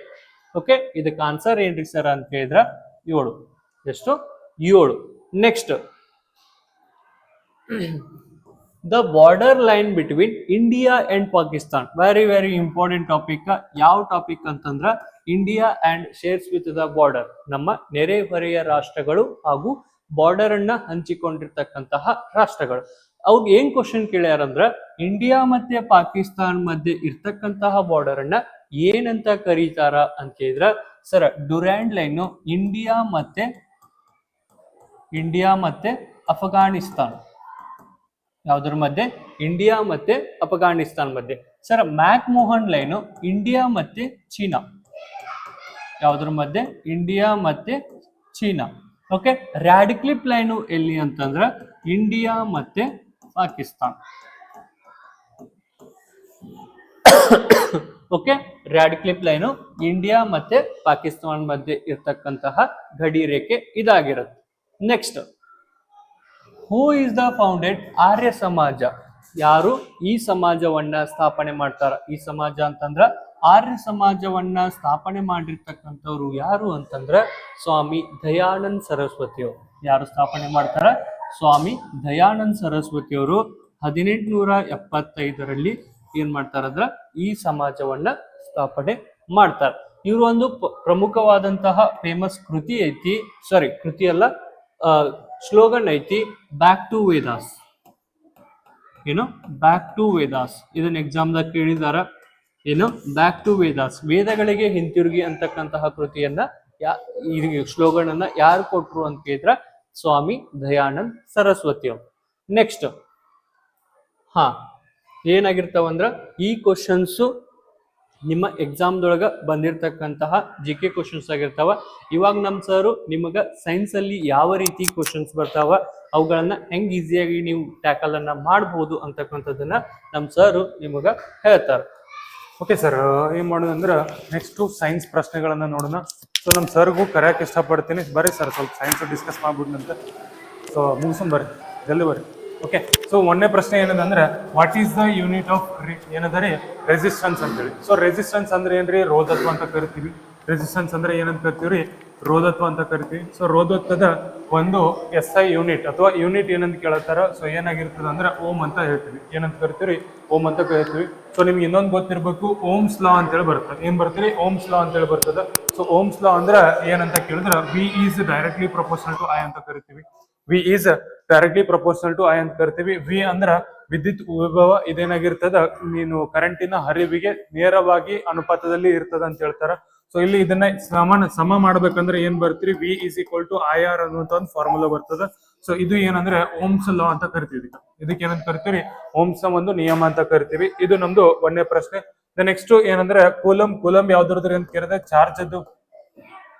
ಓಕೆ, ಇದಕ್ಕೆ ಆನ್ಸರ್ ಏನ್ರಿ ಸರ್ ಅಂತ ಕೇಳಿದ್ರ 7. ಎಷ್ಟು? 7. Next, the border line between India and Pakistan. Very important topic. ಯಾವ ಟಾಪಿಕ್ ಅಂತಂದ್ರ India and shares with the border. ನಮ್ಮ ನೆರೆಹೊರೆಯ ರಾಷ್ಟ್ರಗಳು ಹಾಗೂ ಬಾರ್ಡರ್ ಅನ್ನ ಹಂಚಿಕೊಂಡಿರ್ತಕ್ಕಂತಹ ರಾಷ್ಟ್ರಗಳು. ಅವ್ರು ಏನ್ ಕ್ವಶನ್ ಕೇಳ್ಯಾರಂದ್ರ ಇಂಡಿಯಾ ಮತ್ತೆ ಪಾಕಿಸ್ತಾನ್ ಮಧ್ಯೆ ಇರ್ತಕ್ಕಂತಹ ಬಾರ್ಡರ್ ಅನ್ನ ಏನಂತ ಕರೀತಾರ ಅಂತ ಕೇಳಿದ್ರ ಸರ್ ಡ್ಯುರಾಂಡ್ ಲೈನ್ ಇಂಡಿಯಾ ಮತ್ತೆ ಅಫ್ಘಾನಿಸ್ತಾನ್. ಯಾವ್ದ್ರ ಮಧ್ಯೆ? ಇಂಡಿಯಾ ಮತ್ತೆ ಅಫ್ಘಾನಿಸ್ತಾನ್ ಮಧ್ಯೆ. ಸರ್ ಮ್ಯಾಕ್ ಮೋಹನ್ ಲೈನು ಇಂಡಿಯಾ ಮತ್ತೆ ಚೀನಾ. ಯಾವ್ದ್ರ ಮಧ್ಯೆ? ಇಂಡಿಯಾ ಮತ್ತೆ ಚೀನಾ. ಓಕೆ, ರ್ಯಾಡ್ಕ್ಲಿಫ್ ಲೈನು ಎಲ್ಲಿ ಅಂತಂದ್ರ ಇಂಡಿಯಾ ಮತ್ತೆ Pakistan. Okay, Radcliffe line India ಮತ್ತೆ ಪಾಕಿಸ್ತಾನ್ ಮಧ್ಯೆ ಇರ್ತಕ್ಕಂತಹ ಗಡಿ ರೇಖೆ ಇದಾಗಿರುತ್ತೆ. Next, who is the founded Arya Samaj? ಯಾರು ಈ ಸಮಾಜವನ್ನ ಸ್ಥಾಪನೆ ಮಾಡ್ತಾರ? ಈ ಸಮಾಜ ಅಂತಂದ್ರ ಆರ್ಯ ಸಮಾಜವನ್ನ ಸ್ಥಾಪನೆ ಮಾಡಿರ್ತಕ್ಕಂಥವ್ರು ಯಾರು ಅಂತಂದ್ರ ಸ್ವಾಮಿ ದಯಾನಂದ ಸರಸ್ವತಿಯವರು. ಯಾರು ಸ್ಥಾಪನೆ ಮಾಡ್ತಾರ? ಸ್ವಾಮಿ ದಯಾನಂದ ಸರಸ್ವತಿಯವರು 1875ರಲ್ಲಿ ಏನ್ ಮಾಡ್ತಾರಂದ್ರ ಈ ಸಮಾಜವನ್ನ ಸ್ಥಾಪನೆ ಮಾಡ್ತಾರ. ಇವರು ಒಂದು ಪ್ರಮುಖವಾದಂತಹ ಫೇಮಸ್ ಕೃತಿ ಐತಿ. ಕೃತಿ ಅಲ್ಲ, ಸ್ಲೋಗನ್ ಐತಿ, ಬ್ಯಾಕ್ ಟು ವೇದಾಸ್. ಏನು? Back to Vedas. ಇದನ್ನ ಎಕ್ಸಾಮ್ದಾಗ ಕೇಳಿದಾರ. ಏನು? ಬ್ಯಾಕ್ ಟು ವೇದಾಸ್, ವೇದಗಳಿಗೆ ಹಿಂತಿರುಗಿ ಅಂತಕ್ಕಂತಹ ಕೃತಿಯನ್ನ ಸ್ಲೋಗನ್ ಅನ್ನ ಯಾರು ಕೊಟ್ರು ಅಂತ ಕೇಳಿದ್ರ ಸ್ವಾಮಿ ದಯಾನಂದ್ ಸರಸ್ವತಿ ಅವರು. ನೆಕ್ಸ್ಟ್, ಏನಾಗಿರ್ತಾವಂದ್ರ ಈ ಕ್ವಶನ್ಸ್ ನಿಮ್ಮ ಎಕ್ಸಾಮ್ದೊಳಗ ಬಂದಿರತಕ್ಕಂತಹ GK ಕ್ವಶನ್ಸ್ ಆಗಿರ್ತಾವ. ಇವಾಗ ನಮ್ಮ ಸರ್ ನಿಮಗ ಸೈನ್ಸ್ ಅಲ್ಲಿ ಯಾವ ರೀತಿ ಕ್ವಶನ್ಸ್ ಬರ್ತಾವ, ಅವುಗಳನ್ನ ಹೆಂಗ್ ಈಸಿಯಾಗಿ ನೀವು ಟ್ಯಾಕಲ್ ಅನ್ನ ಮಾಡಬಹುದು ಅಂತಕ್ಕಂಥದ್ದನ್ನ ನಮ್ಮ ಸರ್ ನಿಮಗ ಹೇಳ್ತಾರ. ಓಕೆ ಸರ್, ಏನ್ ಮಾಡೋದಂದ್ರ ನೆಕ್ಸ್ಟ್ ಸೈನ್ಸ್ ಪ್ರಶ್ನೆಗಳನ್ನ ನೋಡೋಣ. ಸೊ ನಮ್ಮ ಸರ್ಗೂ ಕರೆಯಕ್ಕೆ ಇಷ್ಟಪಡ್ತೀನಿ. ಬರ್ರಿ ಸರ್, ಸ್ವಲ್ಪ ಸೈನ್ಸ್ ಡಿಸ್ಕಸ್ ಮಾಡ್ಬಿಡ್ನಂತೆ. ಸೊ ಮುಗಿಸೋಣ, ಬರ್ರಿ, ಜಲ್ದಿ ಬರ್ರಿ. ಓಕೆ, ಸೊ ಒಂದನೇ ಪ್ರಶ್ನೆ ಏನದಂದ್ರೆ what is the unit of ಏನಂದ್ರೆ ರೆಸಿಸ್ಟೆನ್ಸ್ ಅಂತೇಳಿ. ಸೊ ರೆಸಿಸ್ಟೆನ್ಸ್ ಅಂದ್ರೆ ಏನ್ರಿ, ರೋಧತ್ವ ಅಂತ ಕರಿತೀವಿ. ರೆಸಿಸ್ಟೆನ್ಸ್ ಅಂದ್ರೆ ಏನಂತ ಕರಿತೀವಿ, ರೋಧತ್ವ ಅಂತ ಕರಿತೀವಿ. ಸೊ ರೋಧತ್ವದ ಒಂದು SI ಯೂನಿಟ್ ಅಥವಾ ಯೂನಿಟ್ ಏನಂತ ಕೇಳತ್ತಾರ. ಸೊ ಏನಾಗಿರ್ತದೆ ಅಂದ್ರೆ ಓಮ್ ಅಂತ ಹೇಳ್ತೀವಿ. ಏನಂತ ಕರಿತೀವಿ, ಓಮ್ ಅಂತ ಕರಿತೀವಿ. ಸೊ ನಿಮ್ಗೆ ಇನ್ನೊಂದು ಗೊತ್ತಿರ್ಬೇಕು, ಓಮ್ಸ್ ಲಾ ಅಂತೇಳಿ ಬರ್ತದೆ. ಏನ್ ಬರ್ತೀರಿ, ಓಮ್ಸ್ ಲಾ ಅಂತೇಳಿ ಬರ್ತದೆ. ಸೊ ಓಮ್ಸ್ ಲಾ ಅಂದ್ರೆ ಏನಂತ ಕೇಳಿದ್ರೆ V is directly proportional to I ಅಂತ ಕರಿತೀವಿ. V is directly proportional to I ಅಂತ ಕರಿತೀವಿ. V ಅಂದ್ರ ವಿದ್ಯುತ್ ವಿಭವ, ಇದೇನಾಗಿರ್ತದ, ನೀನು ಕರೆಂಟಿನ ಹರಿವಿಗೆ ನೇರವಾಗಿ ಅನುಪಾತದಲ್ಲಿ ಇರ್ತದ ಅಂತ ಹೇಳ್ತಾರ. ಸೊ ಇಲ್ಲಿ ಇದನ್ನ ಸಮ ಮಾಡ್ಬೇಕಂದ್ರೆ ಏನ್ ಬರ್ತೀರಿ, V is equal to IR ಅನ್ನುವಂತ ಒಂದು ಫಾರ್ಮುಲಾ ಬರ್ತದ. ಸೊ ಇದು ಏನಂದ್ರೆ ಓಮ್ಸ್ ಲಾ ಅಂತ ಕರಿತೀವಿ. ಇದಕ್ಕೆ ಏನಂತ ಕರಿತೀವಿ, ಓಮ್ಸ್ ಒಂದು ನಿಯಮ ಅಂತ ಕರಿತೀವಿ. ಇದು ನಮ್ದು ಒಂದನೇ ಪ್ರಶ್ನೆ. ನೆಕ್ಸ್ಟ್ ಏನಂದ್ರೆ ಕೂಲಂಬ್ ಯಾವ್ದ್ರದ್ರಿ ಅಂತ ಕೇಳಿದ್ರೆ ಚಾರ್ಜ್ ಅದು.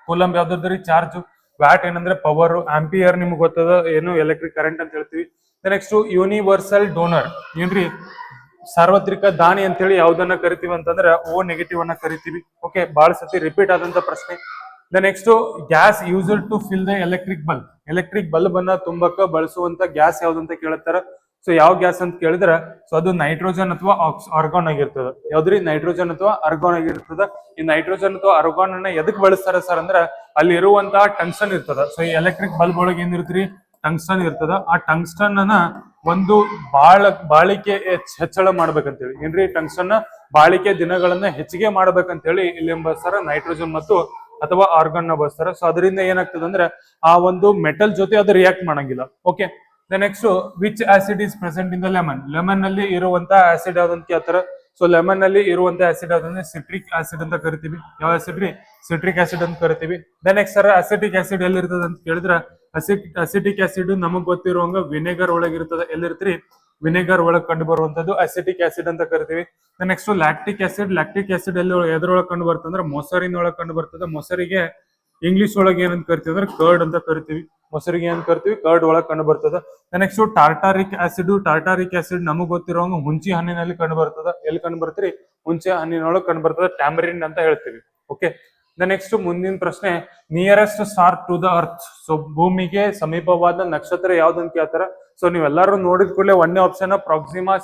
ಕೂಲಂಬ್ ಯಾವ್ದ್ರದ್ರಿ, ಚಾರ್ಜ್. ವ್ಯಾಟ್ ಏನಂದ್ರೆ ಪವರ್. ಆಂಪಿಯರ್ ನಿಮ್ಗೆ ಗೊತ್ತದ, ಏನು ಎಲೆಕ್ಟ್ರಿಕ್ ಕರೆಂಟ್ ಅಂತ ಹೇಳ್ತೀವಿ. ನೆಕ್ಸ್ಟ್ ಯೂನಿವರ್ಸಲ್ ಡೋನರ್ ಏನ್ರಿ, ಸಾರ್ವತ್ರಿಕ ದಾನಿ ಅಂತ ಹೇಳಿ ಯಾವ್ದನ್ನ ಕರಿತೀವಿ ಅಂತಂದ್ರೆ O ನೆಗೆಟಿವ್ ಅನ್ನ ಕರಿತೀವಿ. ಓಕೆ, ಬಹಳ ಸತಿ ರಿಪೀಟ್ ಆದಂತ ಪ್ರಶ್ನೆ. Next gas used to fill the electric bulb. Electric bulb ಅನ್ನ ತುಂಬಕ್ಕ ಬಳಸುವಂತ ಗ್ಯಾಸ್ ಯಾವ್ದಂತ ಕೇಳ್ತಾರ. ಸೊ ಯಾವ ಗ್ಯಾಸ್ ಅಂತ ಕೇಳಿದ್ರ, ಸೊ ಅದು ನೈಟ್ರೋಜನ್ ಅಥವಾ ಆರ್ಗಾನ್ ಆಗಿರ್ತದ. ಯಾವ್ದ್ರಿ, ನೈಟ್ರೋಜನ್ ಅಥವಾ ಆರ್ಗಾನ್ ಆಗಿರ್ತದ. ಈ ನೈಟ್ರೋಜನ್ ಅಥವಾ ಆರ್ಗಾನ್ ಅನ್ನ ಎದಕ್ ಬಳಸ್ತಾರ ಸರ್ ಅಂದ್ರ, ಅಲ್ಲಿ ಇರುವಂತಹ ಟಂಗ್ಸ್ಟನ್ ಇರ್ತದ. ಸೊ ಈ ಎಲೆಕ್ಟ್ರಿಕ್ ಬಲ್ಬ್ ಒಳಗೆ ಏನಿರ್ತೀರಿ, ಟಂಗ್ಸ್ಟನ್ ಇರ್ತದ. ಆ ಟಂಗ್ಸ್ಟನ್ ಅನ್ನ ಒಂದು ಬಾಳಿಕೆ ಹೆಚ್ಚಳ ಮಾಡ್ಬೇಕಂತೇಳಿ, ಏನ್ರಿ, ಟಂಗ್ಸ್ಟನ್ ಬಾಳಿಕೆ ದಿನಗಳನ್ನ ಹೆಚ್ಚಿಗೆ ಮಾಡ್ಬೇಕಂತೇಳಿ ಇಲ್ಲಿ ಏನ್ ಬಳಸ್ತಾರ, ನೈಟ್ರೋಜನ್ ಮತ್ತು ಅಥವಾ ಆರ್ಗಾನ್ ನ ಬಳಸ್ತಾರ. ಸೊ ಅದರಿಂದ ಏನಾಗ್ತದೆ ಅಂದ್ರೆ ಆ ಒಂದು ಮೆಟಲ್ ಜೊತೆ ಅದು ರಿಯಾಕ್ಟ್ ಮಾಡಂಗಿಲ್ಲ. Okay, next which acid is present in the lemon. Lemon ನಲ್ಲಿ ಇರುವಂತ ಆಸಿಡ್ ಯಾವ್ದಂತ ಕೇಳ್ತಾರ. ಸೊ ಲೆಮನ್ ನಲ್ಲಿ ಇರುವಂತ ಆಸಿಡ್ ಯಾವ್ದಂದ್ರೆ ಸಿಟ್ರಿಕ್ ಆಸಿಡ್ ಅಂತ ಕರಿತೀವಿ. ಯಾವ ಆಸಿಡ್ ರೀ, ಸಿಟ್ರಿಕ್ ಆಸಿಡ್ ಅಂತ ಕರಿತೀವಿ. ನೆಕ್ಸ್ಟ್ ಸರ್ ಅಸಿಟಿಕ್ ಆಸಿಡ್ ಎಲ್ಲಿರ್ತದ ಅಂತ ಕೇಳಿದ್ರ, ಅಸಿಟಿಕ್ ಆಸಿಡ್ ನಮಗ್ ಗೊತ್ತಿರುವಂಗ ವಿನೆಗರ್ ಒಳಗಿರ್ತದ. ಎಲ್ಲಿರ್ತೀರಿ, ವಿನೆಗರ್ ಒಳಗೆ ಕಂಡು ಬರುವಂತದ್ದು ಅಸಿಟಿಕ್ ಆಸಿಡ್ ಅಂತ ಕರಿತೀವಿ. Next lactic acid. Lactic acid ಎಲ್ಲಿ ಎದ್ರೊಳಗೆ ಕಂಡು ಬರ್ತಂದ್ರೆ ಮೊಸರಿನ ಒಳಗೆ ಕಂಡು ಬರ್ತದೆ. ಮೊಸರಿಗೆ ಇಂಗ್ಲಿಷ್ ಒಳಗೆ ಏನಂತ ಕರಿತೀವಿ ಅಂದ್ರೆ ಕರ್ಡ್ ಅಂತ ಕರಿತೀವಿ. ಮೊಸರಿಗೆ ಏನ್ ಕರಿತೀವಿ, ಕರ್ಡ್ ಒಳಗೆ ಕಂಡು ಬರ್ತದ. Next tartaric acid. Tartaric acid ನಮಗ್ ಗೊತ್ತಿರೋಂಗ ಹುಂಚಿ ಹಣ್ಣಿನಲ್ಲಿ ಕಂಡು ಬರ್ತದ. ಎಲ್ಲಿ ಕಂಡು ಬರ್ತೀರಿ, ಹುಂಚಿ ಹಣ್ಣಿನೊಳಗೆ ಕಂಡು ಬರ್ತದ. ಟ್ಯಾಮರಿನ್ ಅಂತ ಹೇಳ್ತೀವಿ. ಓಕೆ, ನೆಕ್ಸ್ಟ್ ಮುಂದಿನ ಪ್ರಶ್ನೆ, nearest star to the earth. So ಭೂಮಿಗೆ ಸಮೀಪವಾದ ನಕ್ಷತ್ರ ಯಾವ್ದಂತ ಕೇಳ್ತಾರ. ಸೊ ನೀವೆಲ್ಲರೂ ನೋಡಿದ ಕೂಡಲೇ ಒಂದೇ ಆಪ್ಷನ್ ಪ್ರಾಕ್ಸಿಮಾ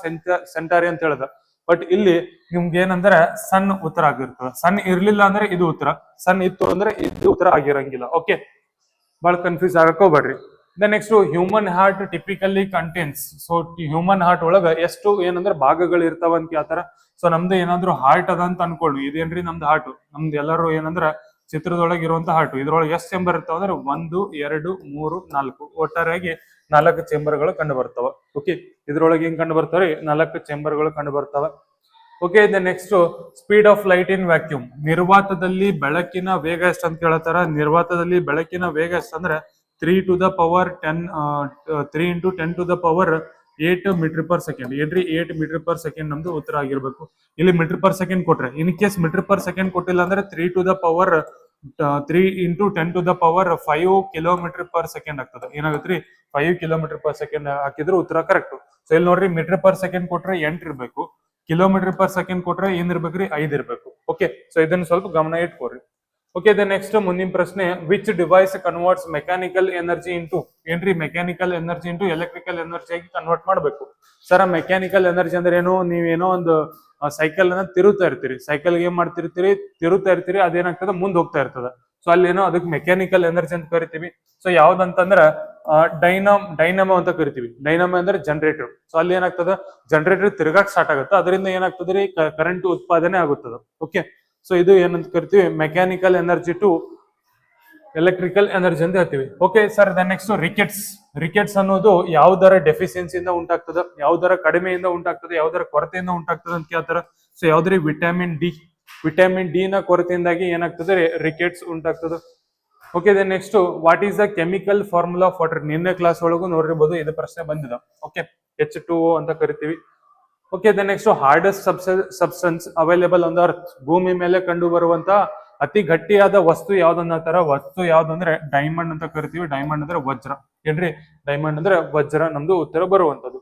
ಸೆಂಟಾರಿ ಅಂತ ಹೇಳ್ದ. ಬಟ್ ಇಲ್ಲಿ ನಿಮ್ಗೆ ಏನಂದ್ರೆ ಸನ್ ಉತ್ತರ ಆಗಿರ್ತದ. ಸನ್ ಇರ್ಲಿಲ್ಲ ಅಂದ್ರೆ ಇದು ಉತ್ತರ, ಸನ್ ಇತ್ತು ಅಂದ್ರೆ ಇದು ಉತ್ತರ ಆಗಿರಂಗಿಲ್ಲ. ಓಕೆ, ಬಹಳ ಕನ್ಫ್ಯೂಸ್ ಆಗಕ್ ಹೋಗ್ಬೇಡ್ರಿ. Next human heart typically contains. So human heart ಒಳಗ ಎಷ್ಟು ಏನಂದ್ರೆ ಭಾಗಗಳು ಇರ್ತಾವ ಅಂತ ಕೇಳ್ತಾರ. ಸೊ ನಮ್ದು ಏನಾದ್ರು ಹಾರ್ಟ್ ಅದ ಅಂತ ಅನ್ಕೊಳ್ಳಿ. ಇದೇನ್ರಿ ನಮ್ದು ಹಾರ್ಟ್. ನಮ್ದು ಎಲ್ಲರೂ ಏನಂದ್ರ ಚಿತ್ರದೊಳಗೆ ಇರುವಂತ ಹಾರ್ಟ್. ಇದ್ರೊಳಗೆ ಎಷ್ಟು ಚೇಂಬರ್ ಇರ್ತಾವ ಅಂದ್ರೆ 1, 2, 3, 4 ಒಟ್ಟಾರೆಯಾಗಿ 4 ಚೇಂಬರ್ಗಳು ಕಂಡು ಬರ್ತಾವ. ಓಕೆ, ಇದ್ರೊಳಗೆ ಏನ್ ಕಂಡು ಬರ್ತಾವ್ರಿ, 4 ಚೇಂಬರ್ಗಳು ಕಂಡು ಬರ್ತಾವ. Okay, next speed of light in vacuum. ನಿರ್ವಾತದಲ್ಲಿ ಬೆಳಕಿನ ವೇಗ ಎಷ್ಟು ಅಂತ ಕೇಳ್ತಾರ. ನಿರ್ವಾತದಲ್ಲಿ ಬೆಳಕಿನ ವೇಗ ಎಷ್ಟು ಅಂದ್ರೆ 3 to the power 10 3 into 10 to the power 8 metre per second. ಏನ್ರಿ, 8 ಮೀಟರ್ ಪರ್ ಸೆಕೆಂಡ್ ನಮ್ದು ಉತ್ತರ ಆಗಿರ್ಬೇಕು. ಇಲ್ಲಿ ಮೀಟರ್ ಪರ್ ಸೆಕೆಂಡ್ ಕೊಟ್ರೆ, in case metre per second ಕೊಟ್ಟಿಲ್ಲ ಅಂದ್ರೆ 3 to the power 3 into 10 to the power 5 kilometre per second ಆಗ್ತದೆ. ಏನಾಗತ್ರಿ, 5 kilometre per second ಹಾಕಿದ್ರೆ ಉತ್ತರ ಕರೆಕ್ಟ್. ಸೊ ಇಲ್ಲಿ ನೋಡ್ರಿ, ಮೀಟರ್ ಪರ್ ಸೆಕೆಂಡ್ ಕೊಟ್ರೆ 8 ಇರ್ಬೇಕು, ಕಿಲೋಮೀಟರ್ ಪರ್ ಸೆಕೆಂಡ್ ಕೊಟ್ರೆ ಏನ್ ಇರ್ಬೇಕ್ರಿ, 5 ಇರ್ಬೇಕು. ಓಕೆ, ಸೊ ಇದನ್ನ ಸ್ವಲ್ಪ ಗಮನ ಇಟ್ಕೋರಿ. ಓಕೆ, ನೆಕ್ಸ್ಟ್ ಮುಂದಿನ ಪ್ರಶ್ನೆ, which device converts mechanical energy into. ಏನ್ರಿ, mechanical energy into electrical energy ಆಗಿ ಕನ್ವರ್ಟ್ ಮಾಡ್ಬೇಕು. ಸರ್ ಮೆಕ್ಯಾನಿಕಲ್ ಎನರ್ಜಿ ಅಂದ್ರೆ ಏನು, ನೀವೇನೋ ಒಂದು ಸೈಕಲ್ ಅನ್ನ ತಿರುತ್ತಾ ಇರ್ತೀರಿ. ಸೈಕಲ್ ಏನ್ ಮಾಡ್ತಿರ್ತೀರಿ, ತಿರುತ್ತಾ ಇರ್ತೀರಿ, ಅದೇನಾಗ್ತದ ಮುಂದೆ ಹೋಗ್ತಾ ಇರ್ತದ. ಸೊ ಅಲ್ಲಿ ಏನೋ ಅದಕ್ಕೆ ಮೆಕ್ಯಾನಿಕಲ್ ಎನರ್ಜಿ ಅಂತ ಕರಿತೀವಿ. ಸೊ ಯಾವ್ದಂತಂದ್ರ ಡೈನಮೋ ಅಂತ ಕರಿತೀವಿ. ಡೈನಮೋ ಅಂದ್ರೆ ಜನರೇಟರ್. ಸೊ ಅಲ್ಲಿ ಏನಾಗ್ತದ, ಜನರೇಟರ್ ತಿರುಗಾಕ್ ಸ್ಟಾರ್ಟ್ ಆಗುತ್ತೆ, ಅದರಿಂದ ಏನಾಗ್ತದ್ರಿ, ಕರೆಂಟ್ ಉತ್ಪಾದನೆ ಆಗುತ್ತದ. ಓಕೆ, ಸೊ ಇದು ಏನಂತ ಕರಿತೀವಿ, mechanical energy to electrical energy ಅಂತ ಹೇಳ್ತೀವಿ. Okay sir, next rickets. Rickets ಅನ್ನೋದು ಯಾವ್ದರ ಡೆಫಿಷಿಯನ್ಸಿಯಿಂದ ಉಂಟಾಗ್ತದ, ಯಾವ್ದರ ಕಡಿಮೆಯಿಂದ ಉಂಟಾಗ್ತದೆ, ಯಾವ್ದರ ಕೊರತೆಯಿಂದ ಉಂಟಾಗ್ತದೆ ಅಂತ ಕೇಳ್ತಾರ. ಸೊ ಯಾವ್ದ್ರಿ, ವಿಟಮಿನ್ ಡಿ. ವಿಟಮಿನ್ ಡಿ ನ ಕೊರತೆಯಿಂದಾಗಿ ಏನಾಗ್ತದೆ, ರಿಕೆಟ್ಸ್ ಉಂಟಾಗ್ತದೆ. Okay, next what is the chemical formula of water. ನಿನ್ನೆ ಕ್ಲಾಸ್ ಒಳಗೂ ನೋಡಿರ್ಬೋದು, ಇದು ಪ್ರಶ್ನೆ ಬಂದಿದೆ. ಓಕೆ, H2O ಅಂತ ಕರಿತೀವಿ. Okay, next hardest substance available on the earth. ಭೂಮಿ ಮೇಲೆ ಕಂಡು ಬರುವಂತ ಅತಿ ಗಟ್ಟಿಯಾದ ವಸ್ತು ಯಾವ್ದನ್ನಂತಾರ. ವಸ್ತು ಯಾವ್ದಂದ್ರೆ ಡೈಮಂಡ್ ಅಂತ ಕರಿತೀವಿ. ಡೈಮಂಡ್ ಅಂದ್ರೆ ವಜ್ರ. ಏನ್ರಿ, ಡೈಮಂಡ್ ಅಂದ್ರೆ ವಜ್ರ ನಮ್ದು ಉತ್ತರ ಬರುವಂತದ್ದು.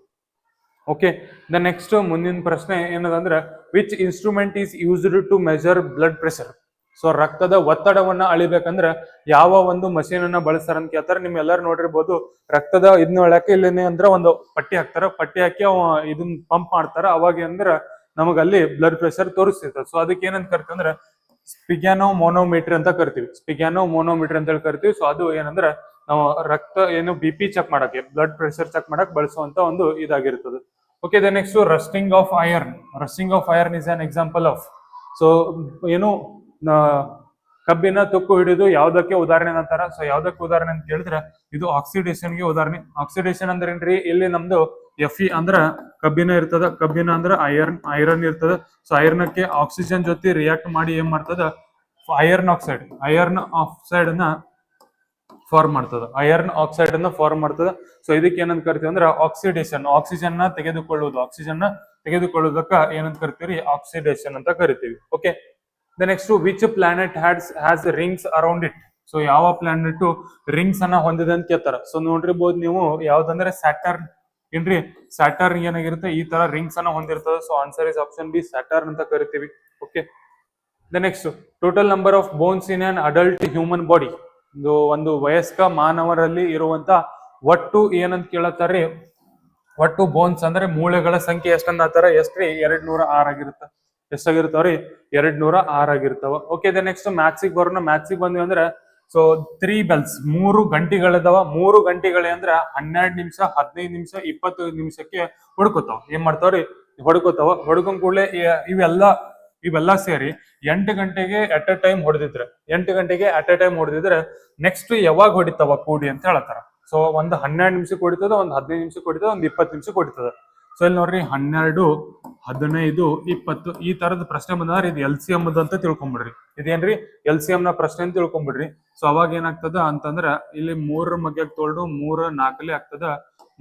ಓಕೆ, ನೆಕ್ಸ್ಟ್ ಮುಂದಿನ ಪ್ರಶ್ನೆ ಏನದಂದ್ರೆ which instrument is used to measure blood pressure. So ರಕ್ತದ ಒತ್ತಡವನ್ನ ಅಳಿಬೇಕಂದ್ರ ಯಾವ ಒಂದು ಮಷೀನ್ ಅನ್ನ ಬಳಸ್ತಾರ ಅಂತ ಕೇಳ್ತಾರೆ. ನಿಮ್ಗೆಲ್ಲರೂ ನೋಡಿರ್ಬೋದು, ರಕ್ತದ ಇದನ್ನ ಒಳಕ್ಕೆ ಇಲ್ಲಿ ಅಂದ್ರೆ ಒಂದು ಪಟ್ಟಿ ಹಾಕ್ತಾರ, ಪಟ್ಟಿ ಹಾಕಿ ಅವ ಇದನ್ನ ಪಂಪ್ ಮಾಡ್ತಾರ. ಅವಾಗ ಅಂದ್ರ ನಮಗ ಅಲ್ಲಿ ಬ್ಲಡ್ ಪ್ರೆಷರ್ ತೋರಿಸ್ತಿರ್ತದೆ. ಸೊ ಅದಕ್ಕೆ ಏನಂತ ಕರಿತೀವಿ ಅಂದ್ರೆ ಸ್ಪಿಗ್ಯಾನೋ ಮೋನೋಮೀಟರ್ ಅಂತ ಕರಿತೀವಿ. ಸ್ಪಿಗ್ಯಾನೋ ಮೋನೋಮೀಟರ್ ಅಂತ ಹೇಳಿ ಕರಿತೀವಿ. ಸೊ ಅದು ಏನಂದ್ರ ನಾವು ರಕ್ತ ಏನು BP ಚೆಕ್ ಮಾಡಕ್ಕೆ, ಬ್ಲಡ್ ಪ್ರೆಷರ್ ಚೆಕ್ ಮಾಡಕ್ ಬಳಸುವಂತ ಒಂದು ಇದಾಗಿರ್ತದೆ. Okay, the next rusting of iron. Rusting of iron is an example of. So ಏನು ಕಬ್ಬಿನ ತುಕ್ಕು ಹಿಡಿದು ಯಾವ್ದಕ್ಕೆ ಉದಾಹರಣೆ ಅಂತಾರ. ಸೊ ಯಾವ್ದಕ್ಕೆ ಉದಾಹರಣೆ ಅಂತ ಹೇಳಿದ್ರೆ ಇದು ಆಕ್ಸಿಡೇಷನ್ ಗೆ ಉದಾಹರಣೆ. ಆಕ್ಸಿಡೇಷನ್ ಅಂದ್ರೆ ಏನ್ರಿ, ಇಲ್ಲಿ ನಮ್ದು Fe ಅಂದ್ರ ಕಬ್ಬಿನ ಇರ್ತದ, ಕಬ್ಬಿನ ಅಂದ್ರ ಐರನ್ ಇರ್ತದ. ಸೊ ಐರನ್ಕ್ಕೆ ಆಕ್ಸಿಜನ್ ಜೊತೆ ರಿಯಾಕ್ಟ್ ಮಾಡಿ ಏನ್ ಮಾಡ್ತದ, ಐರನ್ ಆಕ್ಸೈಡ್ ಅನ್ನ ಫಾರ್ಮ್ ಮಾಡ್ತದ, ಐರನ್ ಆಕ್ಸೈಡ್ ಅನ್ನ ಫಾರ್ಮ್ ಮಾಡ್ತದ. ಸೊ ಇದಕ್ಕೆ ಏನಂತ ಕರಿತೀವಿ ಅಂದ್ರೆ ಆಕ್ಸಿಡೇಷನ್, ಆಕ್ಸಿಜನ್ ನ ತೆಗೆದುಕೊಳ್ಳುವುದಕ್ಕ ಏನಂತ ಕರಿತೀವಿ, ಆಕ್ಸಿಡೇಷನ್ ಅಂತ ಕರಿತೀವಿ. Okay, the next which planet has rings around it. So ಯಾವ ಪ್ಲಾನೆಟ್ ರಿಂಗ್ಸ್ ಅನ್ನ ಹೊಂದಿದೆ ಅಂತ ಕೇಳ್ತಾರ. ಸೊ ನೋಡಿರ್ಬೋದು ನೀವು, ಯಾವ್ದಂದ್ರೆ ಸ್ಯಾಟರ್ನ್ ಏನ್ರಿ, ಸ್ಯಾಟರ್ನ್ ಏನಾಗಿರುತ್ತೆ, ಈ ತರ ರಿಂಗ್ಸ್ ಅನ್ನ ಹೊಂದಿರ್ತದೆ. So answer is option B, Saturn ಅಂತ ಕರಿತೀವಿ. Okay, the next total number of bones in an adult human body. ಒಂದು ವಯಸ್ಕ ಮಾನವರಲ್ಲಿ ಇರುವಂತ ಒಟ್ಟು ಏನಂತ ಕೇಳತ್ತಾರ್ರಿ, ಒಟ್ಟು ಬೋನ್ಸ್ ಅಂದ್ರೆ ಮೂಳೆಗಳ ಸಂಖ್ಯೆ ಎಷ್ಟಂದ ಆತರ, ಎಷ್ಟ್ರಿ 206 ಆಗಿರುತ್ತೆ. ಎಷ್ಟಾಗಿರ್ತಾವ್ರಿ, 206 ಆಗಿರ್ತಾವ. ಓಕೆ, ದ ನೆಕ್ಸ್ಟ್ ಮ್ಯಾಥ್ಸಿಗೆ ಬರೋಣ. ಮ್ಯಾಥ್ಸಿಗೆ ಬಂದ್ವಿ ಅಂದ್ರೆ ಸೊ 3 ಬೆಲ್ಸ್, 3 ಗಂಟೆಗಳಿದಾವ. 3 ಗಂಟೆಗಳೇ ಅಂದ್ರ 12 ನಿಮಿಷ, 15 ನಿಮಿಷ, 20 ನಿಮಿಷಕ್ಕೆ ಹೊಡ್ಕೋತಾವ. ಏನ್ ಮಾಡ್ತಾವ್ರಿ, ಹೊಡ್ಕೋತಾವ. ಹೊಡ್ಕೊಂಡ್ ಕೂಡಲೇ ಇವೆಲ್ಲ ಸೇರಿ 8 ಗಂಟೆಗೆ ಅಟ್ ಎ ಟೈಮ್ ಹೊಡೆದಿದ್ರೆ, 8 ಗಂಟೆಗೆ ಅಟ್ ಎ ಟೈಮ್ ಹೊಡೆದಿದ್ರೆ ನೆಕ್ಸ್ಟ್ ಯಾವಾಗ ಹೊಡಿತಾವ ಕೂಡಿ ಅಂತ ಹೇಳ್ತಾರ. ಸೊ ಒಂದು 12 ನಿಮಿಷಕ್ಕೆ ಹೊಡಿತದ, ಒಂದು 15 ನಿಮಿಷಕ್ಕೆ ಹೊಡಿತದ, ಒಂದು 20 ನಿಮಿಷಕ್ಕೆ ಹೊಡಿತದ. ಸೊ ಇಲ್ಲಿ ನೋಡ್ರಿ 12, 15, 20 ಈ ತರದ ಪ್ರಶ್ನೆ ಬಂದ್ರೆ ಇದು LCM ಅಂತ ತಿಳ್ಕೊಂಬಿಡ್ರಿ. ಇದೇನ್ರಿ LCM ನ ಪ್ರಶ್ನೆ ಅಂತ ತಿಳ್ಕೊಂಬಿಡ್ರಿ. ಸೊ ಅವಾಗ ಏನಾಗ್ತದ ಅಂತಂದ್ರ ಇಲ್ಲಿ 3 ಮಗ್ಯಾಗ ತೊಳ್ದು 3 4 ಆಗ್ತದ,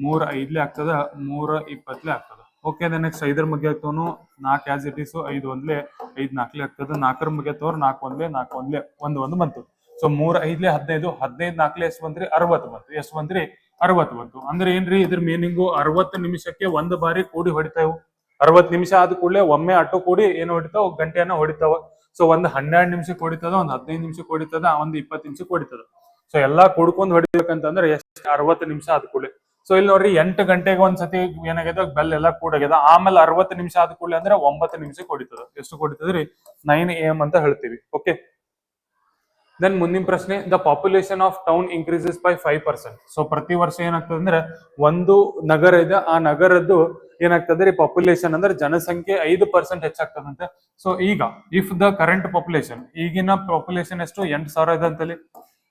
3 5 ಆಗ್ತದ, 3 20 ಆಗ್ತದ. Okay, next 5 ಮಗ್ಯಾಗ ತೋನು 4 as it is, 5 1 5 4 ಆಗ್ತದ. 4 ಮಗ್ಯಾಗ ತೋರ್ 4 1 4 1 1 ಬಂತು. ಸೊ 3 5 15, 15 4 ಎಷ್ಟು ಬಂದ್ರಿ, 60 ಬಂತು. ಎಷ್ಟು ಬಂದ್ರಿ, 60 ಬಂತು. ಅಂದ್ರೆ ಏನ್ರಿ ಇದ್ರ ಮೀನಿಂಗು, 60 ನಿಮಿಷಕ್ಕೆ ಒಂದು ಬಾರಿ ಕೂಡಿ ಹೊಡಿತಾವು. 60 ನಿಮಿಷ ಆದ ಕೂಡಲೇ ಒಮ್ಮೆ ಅಟ್ಟು ಕೂಡಿ ಏನು ಹೊಡಿತಾವ, ಗಂಟೆಯನ್ನ ಹೊಡಿತಾವ. ಸೊ ಒಂದು 12 ನಿಮಿಷಕ್ಕೆ ಹೊಡಿತದ, ಒಂದು 15 ನಿಮಿಷಕ್ಕೆ ಹೊಡಿತದ, ಒಂದು 20 ನಿಮಿಷಕ್ಕೆ ಹೊಡಿತದ. ಸೊ ಎಲ್ಲಾ ಕುಡ್ಕೊಂಡ್ ಹೊಡಿಬೇಕಂತಂದ್ರೆ ಎಷ್ಟು, 60 ನಿಮಿಷ ಆದ ಕೂಡಲೇ. ಸೊ ಇಲ್ಲಿ ನೋಡ್ರಿ 8 ಗಂಟೆಗೆ ಒಂದ್ಸತಿ ಏನಾಗ್ಯದ, ಬೆಲ್ ಎಲ್ಲ ಕೂಡಾಗ್ಯದ. ಆಮೇಲೆ 60 ನಿಮಿಷ ಆದ ಕೂಡಲೇ ಅಂದ್ರೆ 9 ನಿಮಿಷಕ್ಕೆ ಹೊಡಿತದ. ಎಷ್ಟು ಹೊಡಿತದ್ರಿ, 9 AM ಅಂತ ಹೇಳ್ತೀವಿ. ಓಕೆ, ದೆನ್ ಮುಂದಿನ ಪ್ರಶ್ನೆ, the population of town increases by 5%. So ಪ್ರತಿ ವರ್ಷ ಏನಾಗ್ತದೆ ಅಂದ್ರೆ ಒಂದು ನಗರ ಇದೆ, ಆ ನಗರದ್ದು ಏನಾಗ್ತದೆ ಪಾಪ್ಯುಲೇಷನ್ ಅಂದ್ರೆ ಜನಸಂಖ್ಯೆ 5% ಹೆಚ್ಚಾಗ್ತದಂತೆ. ಸೊ ಈಗ ಇಫ್ ದ ಕರೆಂಟ್ ಪಾಪ್ಯುಲೇಷನ್, ಈಗಿನ ಪಾಪ್ಯುಲೇಷನ್ ಎಷ್ಟು, 8,000 ಇದೆ ಅಂತಲ್ಲಿ.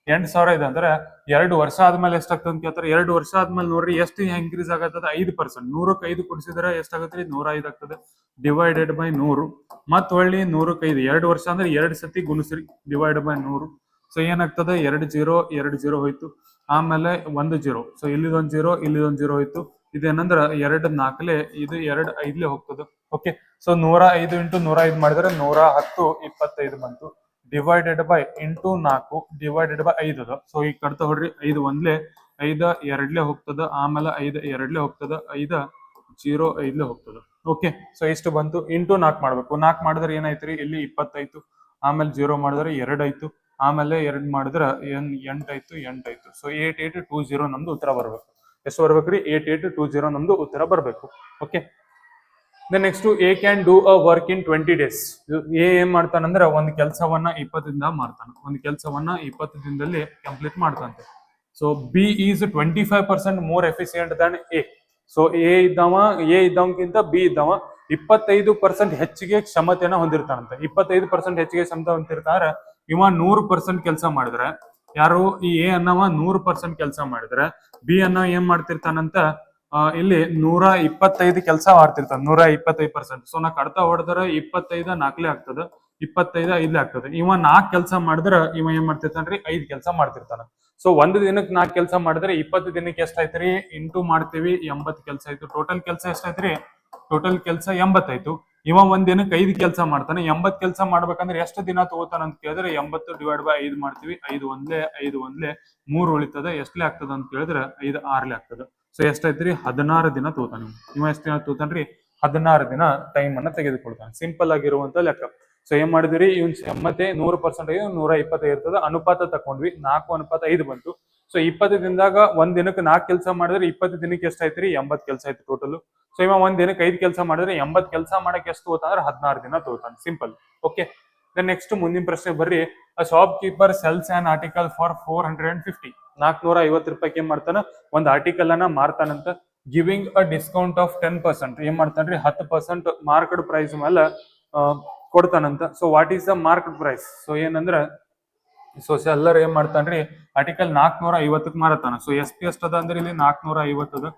8,000 ಇದೆ ಅಂದ್ರೆ 2 ವರ್ಷ ಆದ್ಮೇಲೆ ಎಷ್ಟಾಗ್ತದೆ ಅಂತ ಕೇಳ್ತಾರೆ. 2 ವರ್ಷ ಆದ್ಮೇಲೆ ನೋಡ್ರಿ ಎಷ್ಟು ಇನ್ಕ್ರೀಸ್ ಆಗತ್ತದ, 5%. 100ಕ್ಕೆ 5 ಕೊಡಿಸಿದ್ರೆ ಎಷ್ಟಾಗತ್ರಿ, 105 ಆಗ್ತದೆ. ಡಿವೈಡೆಡ್ ಬೈ 100, ಮತ್ ಹೊಳ್ಳಿ 100ಕ್ಕೆ 5, 2 ವರ್ಷ ಅಂದ್ರೆ 2 ಸತಿ ಗುಣಿಸ್ರಿ, ಡಿವೈಡ್ ಬೈ 100. ಸೊ ಏನಾಗ್ತದೆ, 2 0 ಹೋಯ್ತು, ಆಮೇಲೆ 1 0. ಸೊ ಇಲ್ಲಿದೊಂದು 0, ಇಲ್ಲಿದೊಂದು 0 ಹೋಯ್ತು. ಇದೇನಂದ್ರ 2 4 ಇದು 2 5 ಹೋಗ್ತದೆ. ಓಕೆ, ಸೊ 105 ಇಂಟು 105 ಮಾಡಿದ್ರೆ 110 25 ಬಂತು. Divided by into 4 divided by 5 ಅದ. ಸೊ ಈಗ ಕಡ್ತಾ ಹೊಡ್ರಿ, 5 1 5 2 ಹೋಗ್ತದ, ಆಮೇಲೆ 5 2 ಹೋಗ್ತದ, 5 0 5 ಹೋಗ್ತದ. ಓಕೆ, ಸೊ ಇಷ್ಟು ಬಂತು. ಇಂಟು 4 ಮಾಡ್ಬೇಕು. 4 ಮಾಡಿದ್ರೆ ಏನಾಯ್ತ್ರಿ, ಇಲ್ಲಿ 20 ಆಯ್ತು. ಆಮೇಲೆ 0 ಮಾಡಿದ್ರೆ 2 ಆಯ್ತು, ಆಮೇಲೆ 2 ಮಾಡಿದ್ರೆ 8 ಆಯ್ತು, 8 ಆಯ್ತು. ಸೊ 8820 ನಮ್ದು ಉತ್ತರ ಬರ್ಬೇಕು. ಎಷ್ಟು ಬರ್ಬೇಕ್ರಿ, 8820 ನಮ್ದು ಉತ್ತರ ಬರ್ಬೇಕು. Okay, the next, A can do a work in 20 days. ಏನ್ ಮಾಡ್ತಾನಂದ್ರೆ ಒಂದು ಕೆಲಸವನ್ನ 20 ದಿನದಾಗ ಮಾಡ್ತಾನ. ಒಂದು ಕೆಲಸವನ್ನ 20 ದಿನದಲ್ಲಿ ಕಂಪ್ಲೀಟ್ ಮಾಡ್ತಾನಂತೆ. So B is 25% more efficient than A. So A ಇದ್ದವಕ್ಕಿಂತ ಬಿ ಇದ್ದವ 25% ಹೆಚ್ಚಿಗೆ ಕ್ಷಮತೆಯನ್ನ ಹೊಂದಿರ್ತಾನಂತೆ. 25% ಹೆಚ್ಚಿಗೆ ಕ್ಷಮತೆ ಹೊಂದಿರ್ತಾರ. ಇವ 100% ಕೆಲಸ ಮಾಡಿದ್ರೆ, ಯಾರು ಈ ಎ ಅನ್ನವ 100% ಕೆಲಸ ಮಾಡಿದ್ರೆ, ಬಿ ಅನ್ನೋ ಏನ್ ಮಾಡ್ತಿರ್ತಾನಂತ, ಇಲ್ಲಿ 125 ಕೆಲಸ ಮಾಡ್ತಿರ್ತಾನೆ, 125%. ಸೊ ನಾ ಕಡ್ತಾ ಹೊಡೆದ್ರೆ 25 4 ಆಗ್ತದ, 25 5 ಆಗ್ತದೆ. ಇವ 4 ಕೆಲಸ ಮಾಡಿದ್ರೆ ಇವ ಏನ್ ಮಾಡ್ತಿರ್ತಾನ್ರಿ, 5 ಕೆಲಸ ಮಾಡ್ತಿರ್ತಾನ. ಸೊ ಒಂದು ದಿನಕ್ಕೆ 4 ಕೆಲಸ ಮಾಡಿದ್ರೆ 20 ದಿನಕ್ಕೆ ಎಷ್ಟಾಯ್ತ್ರಿ, ಇಂಟು ಮಾಡ್ತೀವಿ, 80 ಕೆಲಸ ಆಯ್ತು. ಟೋಟಲ್ ಕೆಲಸ ಎಷ್ಟಾಯ್ತ್ರಿ, ಟೋಟಲ್ ಕೆಲಸ 80 ಆಯ್ತು. ಇವ ಒಂದ್ ದಿನಕ್ಕೆ 5 ಕೆಲಸ ಮಾಡ್ತಾನೆ. 80 ಕೆಲಸ ಮಾಡ್ಬೇಕಂದ್ರೆ ಎಷ್ಟು ದಿನ ತಗೋತಾನ ಅಂತ ಕೇಳಿದ್ರೆ 80 ಡಿವೈಡ್ ಬೈ 5 ಮಾಡ್ತೀವಿ. 5 1 3 ಉಳಿತದ. ಎಷ್ಟಲೇ ಆಗ್ತದ ಅಂತ ಕೇಳಿದ್ರೆ 5 6 ಆಗ್ತದ. ಸೊ ಎಷ್ಟಾಯ್ತ್ರಿ, 16 ದಿನ ತಗೋತಾನೆ. ಇವ ಎಷ್ಟು ದಿನ ತಗೋತಾನ್ರಿ, 16 ದಿನ ಟೈಮ್ ಅನ್ನ ತೆಗೆದುಕೊಳ್ತಾನೆ. ಸಿಂಪಲ್ ಆಗಿರುವಂತ ಲೆಕ್ಕ. ಸೊ ಏನ್ ಮಾಡಿದಿರಿ ಇವ್ನ ಮತ್ತೆ 100% 125 ಇರ್ತದೆ, ಅನುಪಾತ ತಕೊಂಡ್ವಿ 4:5 ಬಂತು. ಸೊ 20 ದಿನದಾಗ ಒಂದ್ ದಿನಕ್ಕೆ 4 ಕೆಲಸ ಮಾಡಿದ್ರೆ 20 ದಿನಕ್ಕೆ ಎಷ್ಟ್ ಆಯ್ತ್ರಿ 80 ಕೆಲಸ ಆಯ್ತು ಟೋಟಲ್. ಸೊ ಇವ ಒಂದ್ ದಿನಕ್ಕೆ 5 ಕೆಲಸ ಮಾಡಿದ್ರೆ 80 ಕೆಲಸ ಮಾಡಕ್ಕೆ ಎಷ್ಟು ತಗೋತಾನೆ 16 ದಿನ ತಗೋತಾನೆ, ಸಿಂಪಲ್. ಓಕೆ, ನೆಕ್ಸ್ಟ್ ಮುಂದಿನ ಪ್ರಶ್ನೆ ಬರ್ರಿ. A shopkeeper sells an article for 450. 450 ರೂಪಾಯಿಗೆ ಏನ್ ಮಾಡ್ತಾನ ಒಂದ್ ಆರ್ಟಿಕಲ್ ಅನ್ನ ಮಾರ್ತಾನಂತ. ಗಿವಿಂಗ್ ಅ ಡಿಸ್ಕೌಂಟ್ ಆಫ್ 10%, ಏನ್ ಮಾಡ್ತಾನ್ರಿ 10% ಮಾರ್ಕೆಟ್ ಪ್ರೈಸ್ ಮೇಲೆ ಕೊಡ್ತಾನಂತ. So what is the market price? So ಏನಂದ್ರ ಸೊ ಸೆಲ್ಲರ್ ಏನ್ ಮಾಡ್ತಾನ್ರಿ ಆರ್ಟಿಕಲ್ 450ಕ್ಕೆ ಮಾರತಾನ. ಸೊ ಎಸ್ ಪಿ ಎಸ್ಟ್ ಅದ ಅಂದ್ರೆ ಇಲ್ಲಿ 450 ಅದ.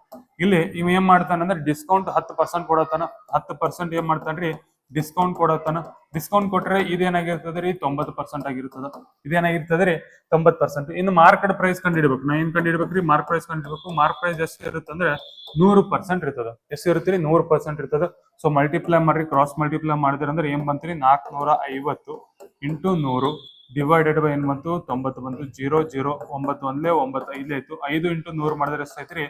ಇಲ್ಲಿ ಇವ್ ಏನ್ ಮಾಡ್ತಾನಂದ್ರೆ ಡಿಸ್ಕೌಂಟ್ 10% ಕೊಡತಾನ. 10% ಏನ್ ಮಾಡ್ತಾನ್ರಿ ಡಿಸ್ಕೌಂಟ್ ಕೊಡತಾನ. ಡಿಸ್ಕೌಂಟ್ ಕೊಟ್ರೆ ಇದೇನಾಗಿರ್ತದ್ರಿ 90% ಆಗಿರ್ತದ. ಇದೇನಾಗಿರ್ತದ್ರಿ 90%. ಇನ್ನು ಮಾರ್ಕೆಟ್ ಪ್ರೈಸ್ ಕಂಡಿಡ್ಬೇಕು. ನಾ ಏನ್ ಕಂಡಿಡ್ಬೇಕ್ರಿ ಮಾರ್ಕ್ ಪ್ರೈಸ್ ಕಂಡಿಡ್ಬೇಕು. ಮಾರ್ಕ್ ಪ್ರೈಸ್ ಎಷ್ಟು ಇರುತ್ತಂದ್ರೆ 100% ಇರ್ತದ. ಎಷ್ಟು ಇರುತ್ತೀರಿ 100% ಇರ್ತದ. ಸೊ ಮಲ್ಟಿಪ್ಲೈ ಮಾಡ್ರಿ, ಕ್ರಾಸ್ ಮಲ್ಟಿಪ್ಲೈ ಮಾಡಿದ್ರಿ ಅಂದ್ರೆ ಏನ್ ಬಂತ್ರಿ 450 ಇಂಟು 100 ಡಿವೈಡೆಡ್ ಬೈ ಏನ್ ಬಂತು 90 ಬಂತು. 0 0 9 ಒಂದ್ಲೆ 9 5 ಆಯ್ತು. 5 ಇಂಟು 100 ಮಾಡಿದ್ರೆ ಎಷ್ಟು ಆಯ್ತ್ರಿ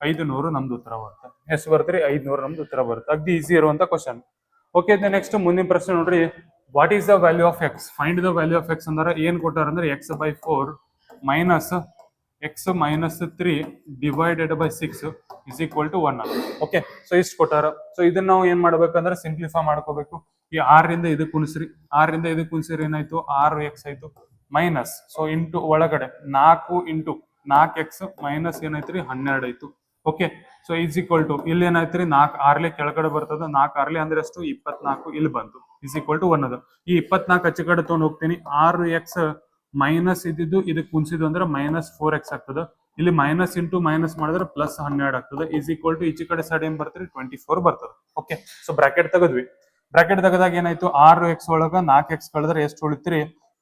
500 ನಮ್ದು ಉತ್ತರ ಬರುತ್ತೆ. ಎಷ್ಟು ಬರ್ತರಿ 500 ನಮ್ದು ಉತ್ತರ ಬರುತ್ತೆ. ಅಗ್ದಿ ಈಸಿ ಇರುವಂತ ಕ್ವಶನ್. ಓಕೆ, ನೆಕ್ಸ್ಟ್ ಮುಂದಿನ ಪ್ರಶ್ನೆ ನೋಡ್ರಿ. What is the value of X? Find the value of X ಅಂದ್ರೆ ಏನ್ ಕೊಟ್ಟಾರ ಅಂದ್ರೆ x/4 minus x minus 3 divided by 6 is equal to 1. Okay, so ಇಷ್ಟು ಕೊಟ್ಟಾರ. ಸೊ ಇದನ್ನ ನಾವು ಏನ್ ಮಾಡ್ಬೇಕಂದ್ರೆ ಸಿಂಪ್ಲಿಫೈ ಮಾಡ್ಕೋಬೇಕು. ಈ 6ರಿಂದ ಇದಕ್ಕೆ ಕುಣಿಸ್ರಿ, 6ರಿಂದ ಇದಕ್ಕೆ ಕುಣಿಸಿರಿ ಏನಾಯ್ತು 6x ಆಯ್ತು. ಮೈನಸ್ ಸೊ ಇಂಟು ಒಳಗಡೆ 4 ಇಂಟು 4x ಮೈನಸ್ ಏನಾಯ್ತ್ರಿ 12 ಆಯ್ತು. Okay, so is equal to ಇಲ್ಲಿ ಏನಾಯ್ತ್ರಿ 4 6 ಕೆಳಗಡೆ ಬರ್ತದ. 4 6 ಅಂದ್ರೆ ಎಷ್ಟು 24 ಇಲ್ಲಿ ಬಂತು. ಇಸ್ ಈಕ್ವಲ್ ಟು 1 ಅದ. ಈ 24 ಆಚೆ ಕಡೆ ತಗೊಂಡು ಹೋಗ್ತೀನಿ. 6x ಮೈನಸ್ ಇದ್ದಿದ್ದು ಇದಕ್ಕೆ ಕುಣಿಸಿದ್ದು ಅಂದ್ರೆ -4x ಆಗ್ತದೆ. ಇಲ್ಲಿ ಮೈನಸ್ ಇಂಟು ಮೈನಸ್ ಮಾಡಿದ್ರೆ ಪ್ಲಸ್ 12 ಆಗ್ತದೆ. ಈಸ್ ಈಕ್ವಲ್ ಟು ಈಚೆ ಕಡೆ ಸೈಡ್ ಏನ್ ಬರ್ತೀರಿ 24 ಬರ್ತದೆ. ಓಕೆ, ಸೊ ಬ್ರಾಕೆಟ್ ತೆಗೆದ್ವಿ. ಬ್ರಾಕೆಟ್ ತೆಗೆದಾಗ ಏನಾಯ್ತು 6x ಒಳಗ 4x ಕಳೆದ್ರೆ ಎಷ್ಟು ಉಳಿತ್ರಿ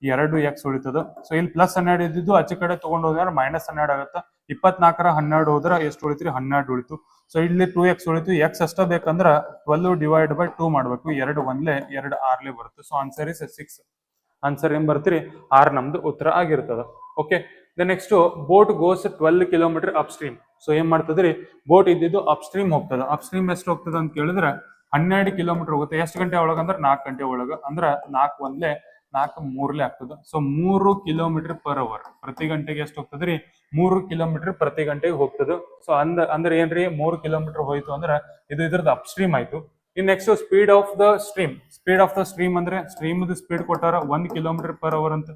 2x ಉಳಿತದ. ಸೊ ಇಲ್ಲಿ ಪ್ಲಸ್ 12 ಇದ್ದಿದ್ದು ಆಚೆ ಕಡೆ ತಗೊಂಡು ಹೋದ್ರೆ -12 ಆಗುತ್ತೆ. 24ರ 12 ಹೋದ್ರೆ ಎಷ್ಟು ಉಳಿತ್ರಿ 12 ಉಳಿತು. ಸೊ ಇಲ್ಲಿ 2x ಉಳಿತು. x ಅಷ್ಟ ಬೇಕಂದ್ರ 12 ಡಿವೈಡ್ ಬೈ 2 ಮಾಡ್ಬೇಕು. 2 1ಲೆ 2 6ಲೆ ಬರುತ್ತೆ. So answer is 6. ಆನ್ಸರ್ ಏನ್ ಬರ್ತೀರಿ 6 ನಮ್ದು ಉತ್ತರ ಆಗಿರ್ತದ. Okay, next boat goes 12 kilometre up stream. So ಏನ್ ಮಾಡ್ತದ್ರಿ ಬೋಟ್ ಇದ್ದಿದ್ದು ಅಪ್ ಸ್ಟ್ರೀಮ್ ಹೋಗ್ತದ. ಅಪ್ ಸ್ಟ್ರೀಮ್ ಎಷ್ಟು ಹೋಗ್ತದ ಅಂತ ಕೇಳಿದ್ರೆ 12 ಕಿಲೋಮೀಟರ್ ಹೋಗುತ್ತೆ. ಎಷ್ಟು ಗಂಟೆ ಒಳಗ ಅಂದ್ರೆ 4 ಗಂಟೆ ಒಳಗ. ಅಂದ್ರ 4 1ಲೆ 4 3ಲೆ ಆಗ್ತದ. So 3 kilometre per hour. ಪ್ರತಿ ಗಂಟೆಗೆ ಎಷ್ಟು ಹೋಗ್ತದ್ರಿ 3 ಕಿಲೋಮೀಟರ್ ಪ್ರತಿ ಗಂಟೆಗೆ ಹೋಗ್ತದ. ಸೊ ಅಂದ್ರೆ ಏನ್ರಿ 3 ಕಿಲೋಮೀಟರ್ ಹೋಯ್ತು ಅಂದ್ರೆ ಇದು ಇದ್ರದ್ದು ಅಪ್ ಸ್ಟ್ರೀಮ್ ಆಯ್ತು. ಇನ್ next speed of the stream. Speed of the stream ಅಂದ್ರೆ ಸ್ಟ್ರೀಮ್ ಸ್ಪೀಡ್ ಕೊಟ್ಟಾರ 1 ಕಿಲೋಮೀಟರ್ ಪರ್ ಅವರ್ ಅಂತ.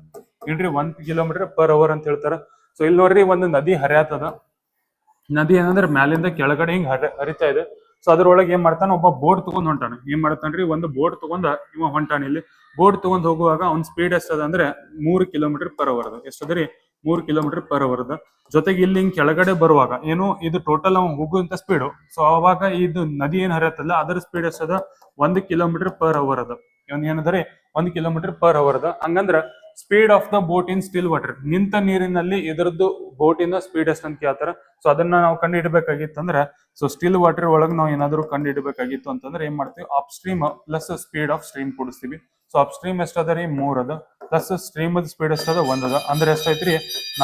ಏನ್ರಿ 1 ಕಿಲೋಮೀಟರ್ ಪರ್ ಅವರ್ ಅಂತ ಹೇಳ್ತಾರ. ಸೊ ಇಲ್ಲಿ ನೋಡ್ರಿ ಒಂದು ನದಿ ಹರಿಯಾತದ. ನದಿ ಏನಂದ್ರೆ ಮ್ಯಾಲಿಂದ ಕೆಳಗಡೆ ಹಿಂಗ್ ಹರಿತಾ ಇದೆ. ಸೊ ಅದ್ರೊಳಗೆ ಏನ್ ಮಾಡ್ತಾನ ಒಬ್ಬ ಬೋಟ್ ತಗೊಂಡ್ ಹೊಂಟಾನ. ಏನ್ ಮಾಡ್ತಾನ್ರಿ ಒಂದು ಬೋಟ್ ತಗೊಂಡ ಇವ ಹೊಂಟಾನ. ಇಲ್ಲಿ ಬೋಟ್ ತಗೊಂಡ್ ಹೋಗುವಾಗ ಅವ್ನ ಸ್ಪೀಡ್ ಎಷ್ಟದ ಅಂದ್ರೆ 3 ಕಿಲೋಮೀಟರ್ ಪರ್ ಅವರ್ ಅದ. ಎಷ್ಟದ್ರಿ 3 ಕಿಲೋಮೀಟರ್ ಪರ್ ಅವರ್ ಅದ. ಜೊತೆಗೆ ಇಲ್ಲಿ ಹಿಂಗ್ ಕೆಳಗಡೆ ಬರುವಾಗ ಏನು ಇದು ಟೋಟಲ್ ಅವ್ನು ಹೋಗುವಂತ ಸ್ಪೀಡ್. ಸೊ ಅವಾಗ ಇದು ನದಿ ಏನ್ ಹರಿಯತ್ತಲ್ಲ ಅದರ ಸ್ಪೀಡ್ ಎಷ್ಟದ 1 ಕಿಲೋಮೀಟರ್ ಪರ್ ಅವರ್ ಅದ. ಇವನ್ ಏನಂದ್ರೆ 1 ಕಿಲೋಮೀಟರ್ ಪರ್ ಅವರ್ ಅದ. ಹಂಗಂದ್ರ speed of the boat in still water. ನಿಂತ ನೀರಿನಲ್ಲಿ ಇದರದ್ದು ಬೋಟಿನ ಸ್ಪೀಡ್ ಎಷ್ಟು ಅಂತ ಕೇಳ್ತಾರ. ಸೊ ಅದನ್ನ ನಾವು ಕಂಡು ಹಿಡಬೇಕಾಗಿತ್ತು ಅಂದ್ರೆ ಸೊ ಸ್ಟಿಲ್ ವಾಟರ್ ಒಳಗೆ ನಾವು ಏನಾದ್ರು ಕಂಡು ಹಿಡಬೇಕಾಗಿತ್ತು ಅಂತಂದ್ರೆ ಏನ್ ಮಾಡ್ತೀವಿ upstream plus speed of stream ಕೂಡಿಸ್ತೀವಿ. ಸೊ ಅಪ್ ಸ್ಟ್ರೀಮ್ ಎಷ್ಟದ ರೀ 3 ಅದ. ಪ್ಲಸ್ ಸ್ಟ್ರೀಮ್ ಸ್ಪೀಡ್ ಎಷ್ಟದ 1 ಅದ. ಅಂದ್ರೆ ಎಷ್ಟೈತ್ರಿ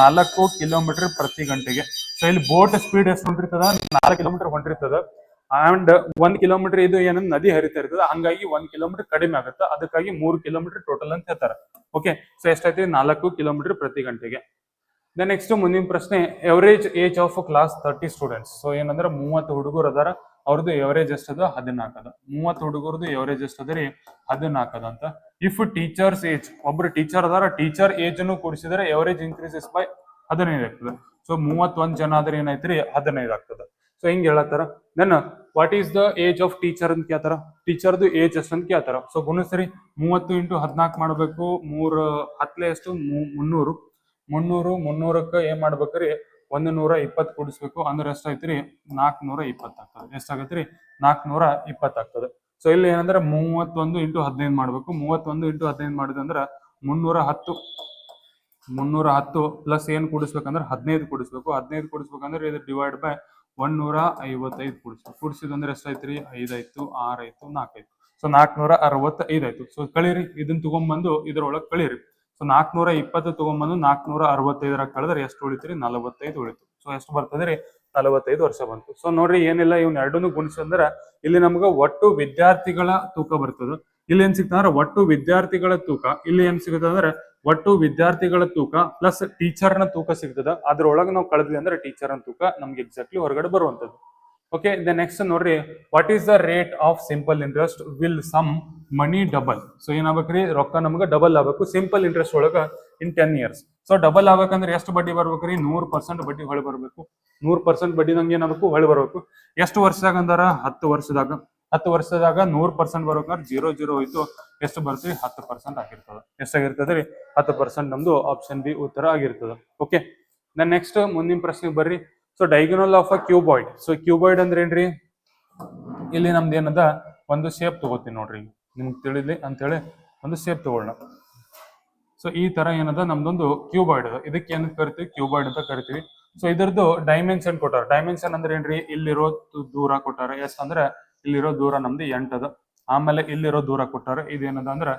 4 ಕಿಲೋಮೀಟರ್ ಪ್ರತಿ ಗಂಟೆಗೆ. ಸೊ ಇಲ್ಲಿ ಬೋಟ್ ಸ್ಪೀಡ್ ಎಷ್ಟು ಹೊಂಟಿರ್ತದ 4 ಕಿಲೋಮೀಟರ್ ಹೊಂಟಿರ್ತದ. ಅಂಡ್ 1 ಕಿಲೋಮೀಟರ್ ಇದು ಏನಂದ್ರೆ ನದಿ ಹರಿತಾ ಇರ್ತದೆ. ಹಂಗಾಗಿ 1 ಕಿಲೋಮೀಟರ್ ಕಡಿಮೆ ಆಗುತ್ತೆ. ಅದಕ್ಕಾಗಿ 3 ಕಿಲೋಮೀಟರ್ ಟೋಟಲ್ ಅಂತ ಹೇಳ್ತಾರೆ. ಓಕೆ, ಸೊ ಎಷ್ಟೈತಿ 4 ಕಿಲೋಮೀಟರ್ ಪ್ರತಿ ಗಂಟೆಗೆ. ನೆಕ್ಸ್ಟ್ ಮುಂದಿನ ಪ್ರಶ್ನೆ average age of class 30 students. So ಏನಂದ್ರೆ 30 ಹುಡುಗರು ಅದಾರ. ಅವ್ರದ್ದು ಎವರೇಜ್ ಎಷ್ಟದ 14 ಅದ. 30 ಹುಡುಗರದು ಎವರೇಜ್ ಎಷ್ಟದ್ರಿ 14 ಅದ ಅಂತ. ಇಫ್ ಟೀಚರ್ಸ್ ಏಜ್ ಒಬ್ರು ಟೀಚರ್ ಅದಾರ ಟೀಚರ್ ಏಜ್ ಅನ್ನು ಕೂಡಿಸಿದ್ರೆ ಎವರೇಜ್ ಇನ್ಕ್ರೀಸಸ್ ಬೈ 15 ಆಗ್ತದೆ. ಸೊ 31 ಜನ ಆದ್ರೆ ಏನಾಯ್ತ್ರಿ 15 ಆಗ್ತದೆ. ಸೊ ಹಿಂಗ್ ಹೇಳತ್ತಾರ. ನನ್ನ what is the age of teacher ಅಂತ ಕೇಳ್ತಾರ. ಟೀಚರ್ದು ಏಜ್ ಎಷ್ಟು ಅಂತ ಕೇಳ್ತಾರ. ಸೊ ಗುಣಿಸ್ರಿ 30 ಇಂಟು 14 ಮಾಡ್ಬೇಕು. 3 10ಲೆ ಎಷ್ಟು 300. 300ಕ್ಕೆ ಏನ್ ಮಾಡ್ಬೇಕ್ರಿ 120 ಕೂಡಿಸ್ಬೇಕು. ಅಂದ್ರೆ ಎಷ್ಟಾಯ್ತ್ರಿ 420 ಆಗ್ತದೆ. ಎಷ್ಟಾಗತ್ರಿ 420 ಆಗ್ತದೆ. ಸೊ ಇಲ್ಲಿ ಏನಂದ್ರೆ 31 ಇಂಟು 15 ಮಾಡ್ಬೇಕು. 31 ಇಂಟು 15 ಮಾಡಿದಂದ್ರ 310 ಪ್ಲಸ್ ಏನ್ ಕೂಡಿಸ್ಬೇಕಂದ್ರೆ 15 ಕೂಡಿಸ್ಬೇಕು. 15 ಕೂಡಿಸ್ಬೇಕಂದ್ರೆ ಇದು ಡಿವೈಡ್ ಬೈ 155 ಕೂಡಿಸ್ಬೇಕು. ಕೂಡಿಸಿದಂದ್ರೆ ಎಷ್ಟಾಯ್ತ್ರಿ 5 ಆಯ್ತು 6 ಆಯ್ತು 4 ಆಯ್ತು. ಸೊ 465 ಆಯ್ತು. ಸೊ ಕಳೀರಿ ಇದನ್ನ ತಗೊಂಡ್ಬಂದು ಇದ್ರೊಳಗೆ ಕಳೀರಿ. ಸೊ 420 ತಗೊಂಡ್ಬಂದು 465 ಕಳೆದ್ರೆ ಎಷ್ಟು ಉಳಿತ್ರಿ 45 ಉಳಿತು. ಸೊ ಎಷ್ಟು ಬರ್ತದ್ರಿ 45 ವರ್ಷ ಬಂತು. ಸೊ ನೋಡ್ರಿ ಏನಿಲ್ಲ ಇವ್ನ ಎರಡನ್ನೂ ಗುಣಿಸಂದ್ರ ಇಲ್ಲಿ ನಮ್ಗ ಒಟ್ಟು ವಿದ್ಯಾರ್ಥಿಗಳ ತೂಕ ಬರ್ತದ. ಇಲ್ಲಿ ಏನ್ ಸಿಗ್ತದೆ ಅಂದ್ರೆ ಒಟ್ಟು ವಿದ್ಯಾರ್ಥಿಗಳ ತೂಕ, ಇಲ್ಲಿ ಏನ್ ಸಿಗುತ್ತೆ ಅಂದ್ರೆ ಒಟ್ಟು ವಿದ್ಯಾರ್ಥಿಗಳ ತೂಕ ಪ್ಲಸ್ ಟೀಚರ್ನ ತೂಕ ಸಿಗ್ತದ. ಅದ್ರೊಳಗೆ ನಾವು ಕಳೆದ್ವಿ ಅಂದ್ರೆ ಟೀಚರ್ನ ತೂಕ ನಮ್ಗೆ ಎಕ್ಸಾಕ್ಟ್ಲಿ ಹೊರಗಡೆ ಬರುವಂತದ್ದು. ಓಕೆ, ದ ನೆಕ್ಸ್ಟ್ ನೋಡ್ರಿ, what is the rate of simple interest will sum money double. So ಏನಾಗ್ಬೇಕ್ರಿ, ರೊಕ್ಕ ನಮ್ಗೆ ಡಬಲ್ ಆಗ್ಬೇಕು ಸಿಂಪಲ್ ಇಂಟ್ರೆಸ್ಟ್ ಒಳಗ ಇನ್ 10 years. ಸೊ ಡಬಲ್ ಆಗ್ಬೇಕಂದ್ರೆ ಎಷ್ಟು ಬಡ್ಡಿ ಬರ್ಬೇಕ್ರಿ, 100% ಬಡ್ಡಿ ಹೊಳೆ ಬರ್ಬೇಕು. 100% ಬಡ್ಡಿ ನಂಗೆ ಏನಾಗಬೇಕು, ಹೊಳೆ ಬರ್ಬೇಕು. ಎಷ್ಟು ವರ್ಷದಾಗ ಅಂದಾರ, 10 ವರ್ಷದಾಗ. 10 ವರ್ಷದಾಗ 100% ಬರ್ಬೇಕಾದ್ರೆ 0 ಹೋಯ್ತು, ಎಷ್ಟು ಬರ್ತೀವಿ, 10% ಆಗಿರ್ತದ. ಎಷ್ಟಾಗಿರ್ತದ್ರಿ, 10% ನಮ್ದು ಆಪ್ಷನ್ ಬಿ ಉತ್ತರ ಆಗಿರ್ತದ. ಓಕೆ, ನೆಕ್ಸ್ಟ್ ಮುಂದಿನ ಪ್ರಶ್ನೆಗೆ ಬರ್ರಿ. So diagonal of a cuboid. So cuboid ಅಂದ್ರೆ ಏನ್ರಿ, ಇಲ್ಲಿ ನಮ್ದು ಏನದ ಒಂದು ಶೇಪ್ ತಗೋತೀನಿ ನೋಡ್ರಿ, ನಿಮ್ಗೆ ತಿಳಿಲಿ ಅಂತೇಳಿ ಒಂದು ಶೇಪ್ ತಗೊಳ್ಳೋಣ. ಸೊ ಈ ತರ ಏನದ ನಮ್ದೊಂದು ಕ್ಯೂಬಾಯ್ಡ್ ಅದ, ಇದಕ್ಕೆ ಏನ್ ಕರಿತೀವಿ, ಕ್ಯೂಬಾಯ್ಡ್ ಅಂತ ಕರಿತೀವಿ. ಸೊ ಇದ್ರದ್ದು ಡೈಮೆನ್ಷನ್ ಕೊಟ್ಟಾರ. ಡೈಮೆನ್ಷನ್ ಅಂದ್ರೆ ಏನ್ರಿ, ಇಲ್ಲಿರೋ ದೂರ ಕೊಟ್ಟಾರ. ಎಷ್ಟ್ ಅಂದ್ರೆ ಇಲ್ಲಿರೋ ದೂರ ನಮ್ದು 8 ಅದ. ಆಮೇಲೆ ಇಲ್ಲಿರೋ ದೂರ ಕೊಟ್ಟಾರ, ಇದೇನದ ಅಂದ್ರ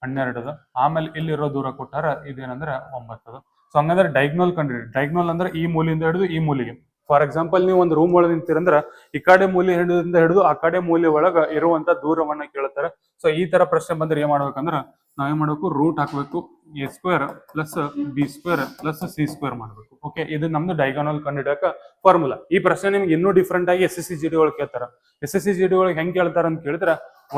12 ಅದ. ಆಮೇಲೆ ಇಲ್ಲಿರೋ ದೂರ ಕೊಟ್ಟಾರ, ಇದೇನಂದ್ರ 9 ಅದ. ಸೊ ಹಂಗಂದ್ರೆ ಡೈಗ್ನಲ್ ಕಂಡ್ರಿ. ಡೈಗ್ನಲ್ ಅಂದ್ರೆ ಈ ಮೂಲೆಯಿಂದ ಹಿಡಿದು ಈ ಮೂಲೆಗೆ. ಫಾರ್ ಎಕ್ಸಾಂಪಲ್ ನೀವು ಒಂದು ರೂಮ್ ಒಳಗೆ ನಿಂತಿರಂದ್ರ ಈ ಕಡೆ ಮೂಲೆ ಹಿಡಿದು ಆ ಕಡೆ ಮೂಲೆ ಒಳಗ ಇರುವಂತ ದೂರವನ್ನ ಕೇಳ್ತಾರೆ. ಸೊ ಈ ತರ ಪ್ರಶ್ನೆ ಬಂದ್ರೆ ಏನ್ ಮಾಡ್ಬೇಕಂದ್ರ ನಾವೇನ್ ಮಾಡ್ಬೇಕು, ರೂಟ್ ಹಾಕ್ಬೇಕು, a² plus b² plus c² ಮಾಡ್ಬೇಕು. ಓಕೆ, ಇದು ನಮ್ದು ಡೈಗೊನಲ್ ಕಂಡಿಡಕ ಫಾರ್ಮುಲಾ. ಈ ಪ್ರಶ್ನೆ ನಿಮ್ಗೆ ಇನ್ನೂ ಡಿಫ್ರೆಂಟ್ ಆಗಿ SSC/GD ಒಳಗೆ ಕೇಳ್ತಾರ. SSC/GD ಒಳಗೆ ಹೆಂಗ್ ಕೇಳ್ತಾರ ಅಂತ ಕೇಳಿದ್ರ,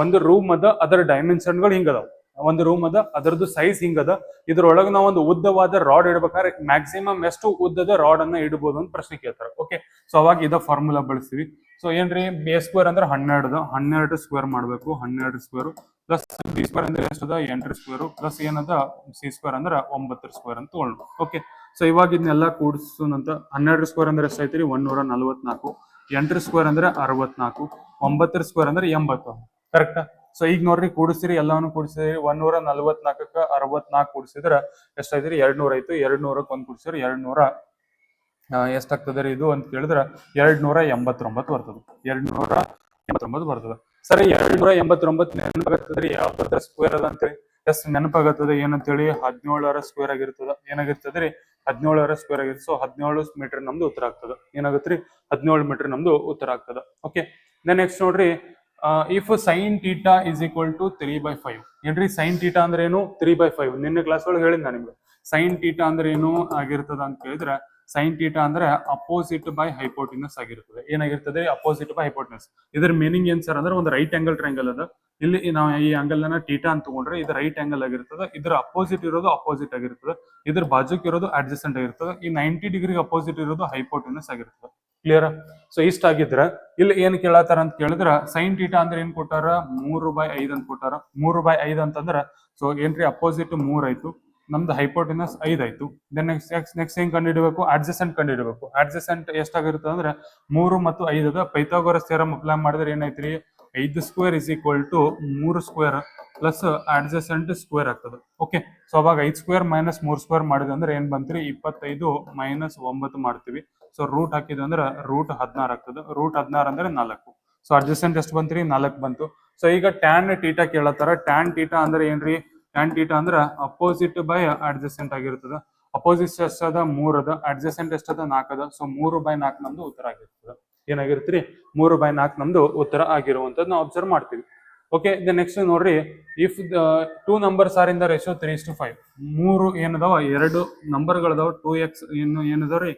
ಒಂದು ರೂಮ್ ಅದ, ಅದರ ಡೈಮೆನ್ಷನ್ಗಳು ಹಿಂಗದಾವ. ಒಂದು ರೂಮ್ ಅದ, ಅದರದ್ದು ಸೈಜ್ ಹಿಂಗದ. ಇದ್ರೊಳಗೆ ನಾವು ಒಂದು ಉದ್ದವಾದ ರಾಡ್ ಇಡ್ಬೇಕಾದ್ರೆ ಮ್ಯಾಕ್ಸಿಮಮ್ ಎಷ್ಟು ಉದ್ದದ ರಾಡ್ ಅನ್ನ ಇಡಬಹುದು ಅಂತ ಪ್ರಶ್ನೆ ಕೇಳ್ತಾರೆ. ಓಕೆ, ಸೊ ಅವಾಗ ಇದ ಫಾರ್ಮುಲಾ ಬಳಸ್ತೀವಿ. ಸೊ ಏನ್ರಿ, a² ಅಂದ್ರೆ 12 12² ಮಾಡ್ಬೇಕು, 12² ಪ್ಲಸ್ b² ಅಂದ್ರೆ ಎಷ್ಟದ, 8² ಪ್ಲಸ್ ಏನದ c² ಅಂದ್ರೆ 9² ಅಂತ ತಗೊಳ್ಳು. ಓಕೆ, ಸೊ ಇವಾಗ ಇದನ್ನೆಲ್ಲ ಕೂಡಿಸೋಣಂತ. 12² ಅಂದ್ರೆ ಎಷ್ಟೈತ್ರಿ, 144. 8² ಅಂದ್ರೆ 64. 9² ಅಂದ್ರೆ 80. ಕರೆಕ್ಟಾ? ಸೊ ಈಗ ನೋಡ್ರಿ, ಕೂಡಿಸ್ತೀರಿ, ಎಲ್ಲಾನು ಕೂಡಿಸಿದ್ರಿ. 144ಕ್ಕ 64 ಕೂಡಿಸಿದ್ರ ಎಷ್ಟಾಯ್ತ್ರಿ, 200 ಆಯ್ತು. 200ಕ್ಕೆ 1 ಕೂಡಿಸಿದ್ರೆ 200 ಎಷ್ಟಾಗ್ತದ್ರಿ ಇದು ಅಂತ ಕೇಳಿದ್ರ 289 ಬರ್ತದೆ. 289 ಬರ್ತದೆ. ಸರಿ, 289 ನೆನಪಾಗತ್ತದ್ರಿ, ಯಾವ್ದ್ರ ಸ್ಕ್ವೇರ್ ಅದ ಅಂತೇಳಿ. ಎಸ್ ನೆನಪಾಗತ್ತದ ಏನಂತೇಳಿ, 17ರ ಸ್ಕ್ವೇರ್ ಆಗಿರ್ತದ. ಏನಾಗಿರ್ತದ್ರಿ, 17ರ ಸ್ಕ್ವೇರ್ ಆಗಿರ್ತದೆ. ಸೊ 17 ಮೀಟರ್ ನಮ್ದು ಉತ್ತರ ಆಗ್ತದ. ಏನಾಗತ್ರಿ, 17 ಮೀಟರ್ ನಮ್ದು ಉತ್ತರ ಆಗ್ತದ. ಓಕೆ, ನೆಕ್ಸ್ಟ್ ನೋಡ್ರಿ, if sin θ is equal to 3/5. ಏನ್ರಿ sin θ ಅಂದ್ರೆ ಏನು, 3/5. ನಿನ್ನೆ ಕ್ಲಾಸ್ ಒಳಗೆ ಹೇಳಿದ್ ನಾನು ನಿಮ್ಗೆ. sin θ ಅಂದ್ರೆ ಏನು ಆಗಿರ್ತದ ಅಂತ ಕೇಳಿದ್ರೆ, sin θ ಅಂದ್ರೆ ಅಪೋಸಿಟ್ ಬೈ ಹೈಪೋಟಿನಸ್ ಆಗಿರ್ತದೆ. ಏನಾಗಿರ್ತದೆ, ಅಪೋಸಿಟ್ ಬೈ ಹೈಪೋಟಿನಸ್. ಇದ್ರ ಮೀನಿಂಗ್ ಏನ್ ಸರ್ ಅಂದ್ರೆ, ಒಂದು ರೈಟ್ ಆಂಗಲ್ ಟ್ರಯಾಂಗಲ್ ಅದ. ಇಲ್ಲಿ ನಾವು ಈ ಆಂಗಲ್ ನ θ ಅಂತ ತಗೊಂಡ್ರೆ ಇದು ರೈಟ್ ಆಂಗಲ್ ಆಗಿರ್ತದೆ. ಇದ್ರ ಅಪೋಸಿಟ್ ಇರೋದು ಅಪೋಸಿಟ್ ಆಗಿರ್ತದೆ, ಇದ್ರ ಬಾಜುಕ್ ಇರೋದು ಅಡ್ಜಸೆಂಟ್ ಆಗಿರ್ತದೆ. ಈ 90 ಡಿಗ್ರಿ ಅಪೋಸಿಟ್ ಇರೋದು ಹೈಪೋಟಿನಸ್ ಆಗಿರ್ತದೆ. ಕ್ಲಿಯರ್? ಸೊ ಇಷ್ಟ ಆಗಿದ್ರ ಇಲ್ಲಿ ಏನ್ ಕೇಳತ್ತಾರ ಅಂತ ಕೇಳಿದ್ರ, sin θ ಅಂದ್ರೆ ಏನ್ ಕೊಟ್ಟಾರ, 3/5 ಅಂತ ಕೊಟ್ಟಾರ. 3/5 ಅಂತಂದ್ರ ಸೊ ಏನ್ರಿ, ಅಪೋಸಿಟ್ 3 ಆಯ್ತು, ನಮ್ದು ಹೈಪೋಟಿನಸ್ 5 ಆಯ್ತು. ದೆನ್ ನೆಕ್ಸ್ಟ್ ಏನ್ ಕಂಡುಹಿಡಬೇಕು, ಅಡ್ಜಸೆಂಟ್ ಕಂಡುಹಿಡಬೇಕು. ಅಡ್ಜಸೆಂಟ್ ಎಷ್ಟಾಗಿರ್ತದೆ ಅಂದ್ರೆ 3 ಮತ್ತು 5 ಅದ. ಪೈಥಾಗೋರಸ್ ಥಿಯರಂ ಅಪ್ಲೈ ಮಾಡಿದ್ರೆ ಏನಾಯ್ತ್ರಿ, 5² is equal to 3² plus adjacent square ಆಗ್ತದೆ. ಓಕೆ, ಸೊ ಅವಾಗ 5² ಮೈನಸ್ 3² ಮಾಡಿದೆ ಅಂದ್ರೆ ಏನ್ ಬಂತ್ರಿ, 25 ಮೈನಸ್ 9 ಮಾಡ್ತೀವಿ. ಸೊ ರೂಟ್ ಹಾಕಿದ್ವಿ ಅಂದ್ರೆ ರೂಟ್ 16 ಆಗ್ತದೆ. ರೂಟ್ 16 ಅಂದ್ರೆ 4. ಸೊ ಅಡ್ಜಸೆಂಟ್ ಎಷ್ಟು ಬಂತ್ರಿ, 4 ಬಂತು. ಸೊ ಈಗ ಟ್ಯಾನ್ θ ಕೇಳತ್ತಾರ. ಟ್ಯಾನ್ θ ಅಂದ್ರೆ ಏನ್ರಿ, ಟ್ಯಾನ್ θ ಅಂದ್ರೆ ಅಪೋಸಿಟ್ ಬೈ ಅಡ್ಜಸೆಂಟ್ ಆಗಿರ್ತದ. ಅಪೋಸಿಟ್ ಎಷ್ಟದ, 3 ಅದ. ಅಡ್ಜಸೆಂಟ್ ಎಷ್ಟದ, 4 ಅದ. ಸೊ 3/4 ನಮ್ದು ಉತ್ತರ ಆಗಿರ್ತದ. ಏನಾಗಿರ್ತೀರಿ, 3/4 ನಮ್ದು ಉತ್ತರ ಆಗಿರುವಂತದ್ದು ನಾವು ಅಬ್ಸರ್ವ್ ಮಾಡ್ತೀವಿ. ಓಕೆ, ನೆಕ್ಸ್ಟ್ ನೋಡ್ರಿ, if the 2 numbers are in the ratio 3:5. 3 ಏನದಾವ, 2 ನಂಬರ್ಗಳದಾವ. 2x ಏನದಾವ್ರಿ,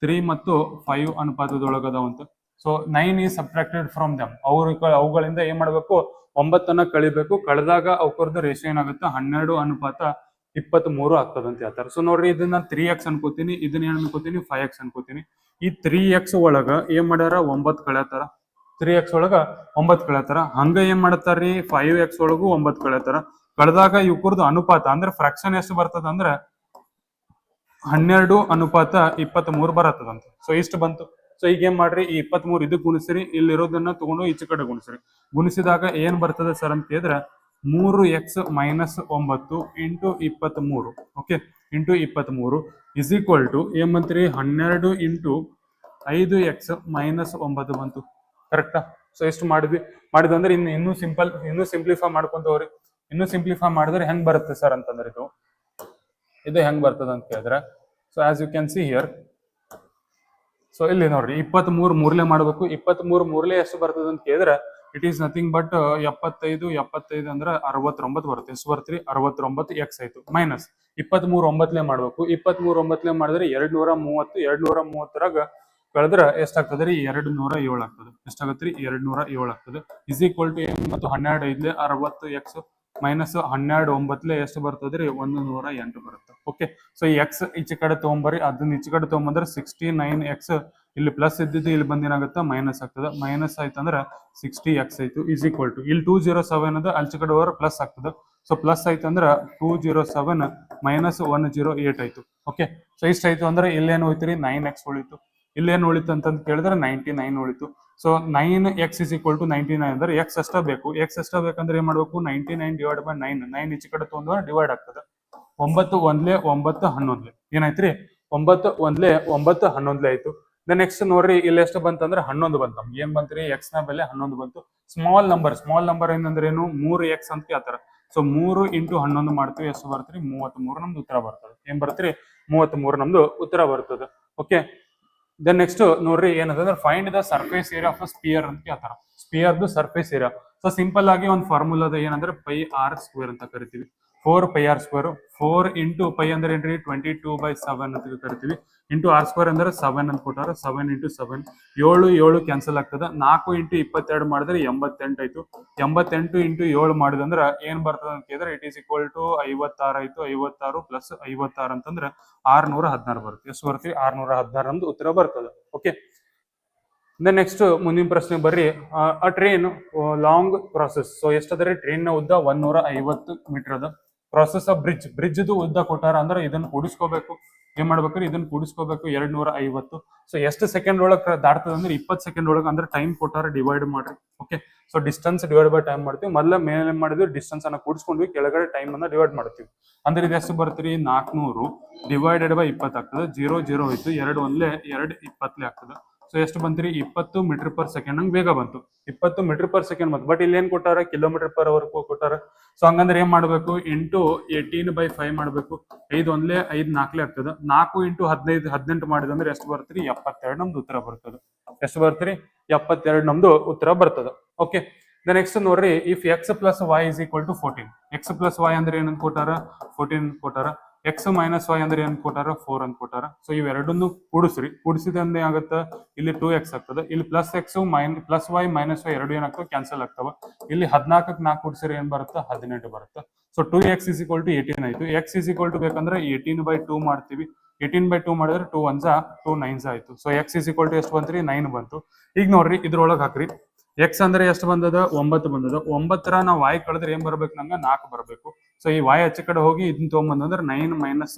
3 ಮತ್ತು 5 ಅನುಪಾತದೊಳಗದಾವಂತ. So 9 is subtracted from them. ಅವುಗಳಿಂದ ಏನ್ ಮಾಡ್ಬೇಕು, 9 ಕಳಿಬೇಕು. ಕಳೆದಾಗ ಅವಕರ್ದು ರೇಷಿಯೋ ಏನಾಗುತ್ತೆ, 12:23 ಆಗ್ತದಂತ ಹೇಳ್ತಾರೆ. ಸೊ ನೋಡ್ರಿ, ಇದನ್ನ 3x ಅನ್ಕೋತೀನಿ, ಇದನ್ನ ಏನ್ ಅನ್ಕೋತೀನಿ, 5x ಅನ್ಕೋತೀನಿ. ಈ 3x ಒಳಗ ಏನ್ ಮಾಡ್ಯಾರ, 9 ಕಳ್ಯಾತಾರ. 3x ಒಳಗ 9 ಕಳ್ಯಾತಾರ. ಹಂಗ ಏನ್ ಮಾಡ್ತಾರ್ರಿ, 5x ಒಳಗೂ 9 ಕಳ್ಯಾತಾರ. ಕಳೆದಾಗ ಇವಕರ್ದು ಅನುಪಾತ ಅಂದ್ರೆ ಫ್ರಾಕ್ಷನ್ ಎಷ್ಟು ಬರ್ತದ ಅಂದ್ರೆ 12:23 ಬರತ್ತದಂತ. ಸೊ ಇಷ್ಟು ಬಂತು. ಸೊ ಈಗ ಏನ್ ಮಾಡ್ರಿ, ಈ 23 ಇದಕ್ಕೆ ಗುಣಿಸ್ರಿ, ಇಲ್ಲಿರೋದನ್ನ ತಗೊಂಡು ಈಚೆ ಕಡೆ ಗುಣಿಸ್ರಿ. ಗುಣಿಸಿದಾಗ ಏನ್ ಬರ್ತದೆ ಸರ್ ಅಂತ ಹೇಳಿದ್ರೆ, 3x minus 9 into 23. Okay, into 23 is equal to ಏನ್ ಬಂತ್ರಿ, 12 ಇಂಟು 5x ಮೈನಸ್ 9 ಬಂತು. ಕರೆಕ್ಟಾ? ಸೊ ಎಷ್ಟು ಮಾಡಿದ್ವಿ ಅಂದ್ರೆ ಇನ್ನೂ ಸಿಂಪ್ಲಿಫೈ ಮಾಡ್ಕೊಂತ ಹೋಗ್ರಿ. ಇನ್ನೂ ಸಿಂಪ್ಲಿಫೈ ಮಾಡಿದ್ರೆ ಹೆಂಗ್ ಬರುತ್ತೆ ಸರ್ ಅಂತಂದ್ರೆ, ಇದು ಹೆಂಗ್ ಬರ್ತದ ಅಂತ ಕೇಳಿದ್ರೆ, so as you can see here. So ಇಲ್ಲಿ ನೋಡ್ರಿ, 23 ಮೂರ್ಲೆ ಮಾಡ್ಬೇಕು. 23 ಮೂರ್ಲೆ ಎಷ್ಟು ಬರ್ತದ ಅಂತ ಕೇಳಿದ್ರೆ ಇಟ್ ಈಸ್ ನಥಿಂಗ್ ಬಟ್ 75 ಅಂದ್ರೆ 69 ಬರುತ್ತೆ. ಎಷ್ಟು ಬರ್ತೀರಿ 69 ಎಕ್ಸ್ ಆಯ್ತು. ಮೈನಸ್ 23 9 ಮಾಡ್ಬೇಕು. 23 9 ಮಾಡಿದ್ರೆ 230. 230ರಾಗ ಕಳೆದ್ರೆ ಎಷ್ಟಾಗ್ತದೆ ರೀ 207 ಆಗ್ತದೆ. ಎಷ್ಟಾಗತ್ತೆ ರೀ 207 ಆಗ್ತದೆ. ಇಸ್ ಈಕ್ವಲ್ ಟು ಮತ್ತು 12 5 60 ಎಕ್ಸ್ ಮೈನಸ್ 12 9 ಎಷ್ಟು ಬರ್ತದೆ ರೀ 108 ಬರುತ್ತೆ. ಓಕೆ, ಸೊ ಈ ಎಕ್ಸ್ ಈಚೆ ಕಡೆ ತೊಗೊಂಬರಿ, ಅದನ್ನ ಈಚೆ ಕಡೆ ತೊಗೊಂಬಂದ್ರೆ 69 ಎಕ್ಸ್ ಇಲ್ಲಿ ಪ್ಲಸ್ ಇದ್ದಿದ್ದು ಇಲ್ಲಿ ಬಂದು ಏನಾಗುತ್ತೆ ಮೈನಸ್ ಆಗ್ತದೆ. ಮೈನಸ್ ಆಯ್ತಂದ್ರೆ 60 ಎಕ್ಸ್ ಆಯ್ತು. ಇಸ್ ಈಕ್ವಲ್ ಟು ಇಲ್ಲಿ 207 ಅದ ಆಚೆ ಕಡೆ ಹೋದ್ರೆ ಪ್ಲಸ್ ಆಗ್ತದೆ. ಸೊ ಪ್ಲಸ್ ಆಯ್ತು ಅಂದ್ರೆ 207 ಮೈನಸ್ 108 ಆಯ್ತು. ಓಕೆ, ಸೊ ಇಷ್ಟ ಆಯ್ತು ಅಂದ್ರೆ ಇಲ್ಲೇನು ಹೋಯ್ತು 9 ಎಕ್ಸ್ ಉಳಿತು. ಇಲ್ಲೇನು ಉಳಿತು ಅಂತಂದು ಕೇಳಿದ್ರೆ 99 ಉಳಿತು. So 9x is equal to 99 ಅಂದ್ರೆ ಎಕ್ಸ್ ಅಷ್ಟ ಬೇಕು. ಎಕ್ಸ್ ಅಷ್ಟ ಬೇಕಂದ್ರೆ ಏನ್ ಮಾಡ್ಬೇಕು 99 ಡಿವೈಡ್ ಬೈ 9. 9 ಈಚೆ ಕಡೆ ತೊಗೊಂಡ್ರೆ ಡಿವೈಡ್ ಆಗ್ತದೆ. 9 1 9 11 ಏನಾಯ್ತ್ರಿ 9 1 9 11 ಆಯ್ತು. ನೆಕ್ಸ್ಟ್ ನೋಡ್ರಿ ಇಲ್ಲಿ ಎಷ್ಟು ಬಂತಂದ್ರೆ 11 ಬಂತ. ಏನ್ ಬಂತ್ರಿ ಎಕ್ಸ್ ನ ಬೆಲೆ 11 ಬಂತು. ಸ್ಮಾಲ್ ನಂಬರ್ ಏನಂದ್ರೆ ಏನು 3x ಅಂತ ಕೇಳ್ತಾರ. ಸೊ 3 ಇಂಟು 11 ಮಾಡ್ತೀವಿ, ಎಷ್ಟು ಬರ್ತೀರಿ 33 ನಮ್ದು ಉತ್ತರ ಬರ್ತದೆ. ಏನ್ ಬರ್ತೀರಿ 33 ನಮ್ದು ಉತ್ತರ ಬರ್ತದೆ. ಓಕೆ, ದೆನ್ ನೆಕ್ಸ್ಟ್ ನೋಡ್ರಿ ಏನಂತಂದ್ರೆ find the surface area of sphere ಅಂತ ಕೇಳ್ತಾರ. ಸ್ಪಿಯರ್ದು ಸರ್ಫೇಸ್ ಏರಿಯಾ. ಸೊ ಸಿಂಪಲ್ ಆಗಿ ಒಂದು ಫಾರ್ಮುಲಾ ಅದ ಏನಂದ್ರೆ ಪೈ ಆರ್ ಸ್ಕ್ವೇರ್ ಅಂತ ಕರಿತೀವಿ. 4 pi R square. 4 into pi ಅಂದ್ರೆ ಏನ್ರಿ 22/7 ಅಂತ ಕರಿತೀವಿ. ಇಂಟು ಆರ್ ಸ್ಕ್ವೇರ್ ಅಂದ್ರೆ 7 ಅಂತ ಕೊಟ್ಟಾರ. 7 ಇಂಟು 7 7 ಕ್ಯಾನ್ಸಲ್ ಆಗ್ತದೆ. 4 ಇಂಟು 22 ಮಾಡಿದ್ರೆ 88 ಆಯ್ತು. 88 ಇಂಟು 7 ಮಾಡಿದಂದ್ರೆ ಏನ್ ಬರ್ತದೆ ಅಂತ ಕೇಳಿದ್ರೆ ಇಟ್ ಈಸ್ ಈಕ್ವಲ್ ಟು 56 ಆಯ್ತು. 56 ಪ್ಲಸ್ 56 ಅಂತಂದ್ರೆ 616 ಬರುತ್ತೆ. ಎಷ್ಟು ಬರ್ತೀವಿ 616 ನಮ್ದು ಉತ್ತರ ಬರ್ತದೆ. ಓಕೆ, ನೆಕ್ಸ್ಟ್ ಮುಂದಿನ ಪ್ರಶ್ನೆ ಬರ್ರಿ. A train long process. So ಎಷ್ಟದ ಟ್ರೈನ್ ನ ಉದ್ದ 150 ಮೀಟರ್ ಅದ. ಪ್ರಾಸೆಸ್ ಆಫ್ ಬ್ರಿಡ್ಜ್ ಉದ್ದ ಕೊಟ್ಟಾರ ಅಂದ್ರೆ ಇದನ್ನ ಕೂಡಿಸ್ಕೋಬೇಕು. ಏನ್ ಮಾಡ್ಬೇಕ್ರಿ ಇದನ್ನ ಕೂಡಿಸ್ಕೋಬೇಕು 250. ಸೊ ಎಷ್ಟು ಸೆಕೆಂಡ್ ಒಳಗೆ ದಾಟ್ತದೆ ಅಂದ್ರೆ 20 ಸೆಕೆಂಡ್ ಒಳಗೆ. ಅಂದ್ರೆ ಟೈಮ್ ಕೊಟ್ಟಾರ ಡಿವೈಡ್ ಮಾಡ್ರಿ. Okay, so distance divide by time ಮಾಡ್ತೀವಿ. ಮೊದಲ ಮೇಲೆ ಮಾಡಿದ್ವಿ ಡಿಸ್ಟೆನ್ಸ್ ಅನ್ನ ಕೂಡಿಸ್ಕೊಂಡ್ವಿ, ಕೆಳಗಡೆ ಟೈಮ್ ಅನ್ನ ಡಿವೈಡ್ ಮಾಡ್ತೀವಿ. ಅಂದ್ರೆ ಇದು ಎಷ್ಟು ಬರ್ತೀರಿ 400 ಡಿವೈಡೆಡ್ ಬೈ 20 ಆಗ್ತದೆ. 0 0 ಹೋಯ್ತು. 2 1 2 20 ಆಗ್ತದೆ. ಸೊ ಎಷ್ಟು ಬಂತ್ರಿ 20 ಮೀಟರ್ ಪರ್ ಸೆಕೆಂಡ್ ಹಂಗೆ ಬೇಗ ಬಂತು. 20 ಮೀಟರ್ ಪರ್ ಸೆಕೆಂಡ್ ಬಂತು. ಬಟ್ ಇಲ್ಲಿ ಏನ್ ಕೊಟ್ಟಾರ ಕಿಲೋಮೀಟರ್ ಪರ್ ಅವರ್ ಕೊಟ್ಟಾರ. ಸೊ ಹಂಗಂದ್ರೆ ಏನ್ ಮಾಡ್ಬೇಕು ಇಂಟು 18/5 ಮಾಡ್ಬೇಕು. 5 1 5 4 ಆಗ್ತದೆ. 4 ಇಂಟು 15 18 ಮಾಡಿದಂದ್ರೆ ಎಷ್ಟು ಬರ್ತೀರಿ 72 ನಮ್ದು ಉತ್ತರ ಬರ್ತದೆ. ಎಷ್ಟು ಬರ್ತೀರಿ 72 ನಮ್ದು ಉತ್ತರ ಬರ್ತದೆ. ಓಕೆ, ನೆಕ್ಸ್ಟ್ ನೋಡ್ರಿ if X plus Y is equal to 14. X plus Y ಅಂದ್ರೆ ಏನಂತ ಕೊಟ್ಟಾರ 14 ಕೊಟ್ಟಾರ. ಎಕ್ಸ್ ಮೈನಸ್ ವೈ ಅಂದ್ರೆ ಏನ್ ಕೊಟ್ಟಾರ 4 ಅಂತ ಕೊಟ್ಟಾರ. ಸೊ ಇವೆರಡನ್ನು ಕೂಡಿಸ್ರಿ. ಕೂಡಿಸಿದ್ರೆ ಆಗುತ್ತೆ ಇಲ್ಲಿ 2x ಆಗ್ತದೆ. ಇಲ್ಲಿ plus X plus Y minus Y ಎರಡು ಏನಾಗ್ತವೆ ಕ್ಯಾನ್ಸಲ್ ಆಗ್ತವೆ. ಇಲ್ಲಿ 14ಕ್ಕೆ 4 ಕೂಡಿಸಿದ್ರೆ ಏನ್ ಬರುತ್ತೆ 18 ಬರುತ್ತೆ. So 2x is equal to 18 ಆಯ್ತು. ಎಕ್ಸ್ ಇಸ್ ಈಕ್ವಲ್ ಟು ಬೇಕಂದ್ರೆ 18/2 ಮಾಡ್ತೀವಿ. 18/2 ಮಾಡಿದ್ರೆ 2 1s 2 9s ಆಯ್ತು. So X is equal to ಎಷ್ಟು ಬಂತ್ರಿ 9 ಬಂತು. ಈಗ ನೋಡ್ರಿ ಇದ್ರೊಳಗೆ ಹಾಕ್ರಿ. ಎಕ್ಸ್ ಅಂದ್ರೆ ಎಷ್ಟು ಬಂದದ 9 ಬಂದದ. 9ರ ನಾವು y ಕಳೆದ್ರೆ ಏನ್ ಬರ್ಬೇಕು ನಮ್ಗೆ 4 ಬರ್ಬೇಕು. ಸೊ ಈ y ಆಚೆ ಕಡೆ ಹೋಗಿ ಇದನ್ನ ತೊಗೊಂಬಂದ್ರೆ 9 minus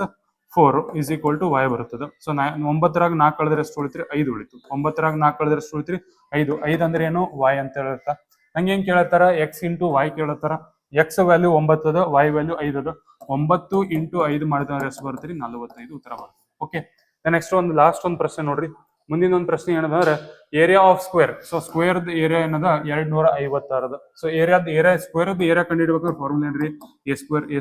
4 is equal to y ಬರುತ್ತದೆ. ಸೊ 9ರಾಗ 4 ಕಳೆದ್ರೆ ಎಷ್ಟು ಉಳಿತ್ರಿ 5 ಉಳಿತು. 9ರಾಗ 4 ಕಳೆದ್ರೆ ಎಷ್ಟು ಉಳಿತ್ರಿ 5. 5 ಅಂದ್ರೆ ಏನು y ಅಂತ ಹೇಳ್ತಾ. ನಂಗೆ ಏನ್ ಕೇಳತ್ತಾರ x ಇಂಟು y ಕೇಳತ್ತಾರ. ಎಕ್ಸ್ ವ್ಯಾಲ್ಯೂ 9 ಅದ, y ವ್ಯಾಲ್ಯೂ 5 ಅದ. 9 ಇಂಟು 5 ಮಾಡಿದ್ರೆ ಎಷ್ಟು ಬರ್ತೀರಿ 45 ಉತ್ತರ ಬರ್ತದೆ. ಓಕೆ, ನೆಕ್ಸ್ಟ್ ಒಂದು ಲಾಸ್ಟ್ ಒಂದು ಪ್ರಶ್ನೆ ನೋಡ್ರಿ. ಮುಂದಿನ ಒಂದು ಪ್ರಶ್ನೆ ಏನಂದ್ರೆ area of square. So square area ಏನದ 256 ಅದ. ಸೊ ಸ್ಕ್ವೇರ್ ಏರಿಯಾ ಕಂಡುಹಿಡಬೇಕಾದ್ರೆ ಫಾರ್ಮುಲಾ ಏನ್ರಿ A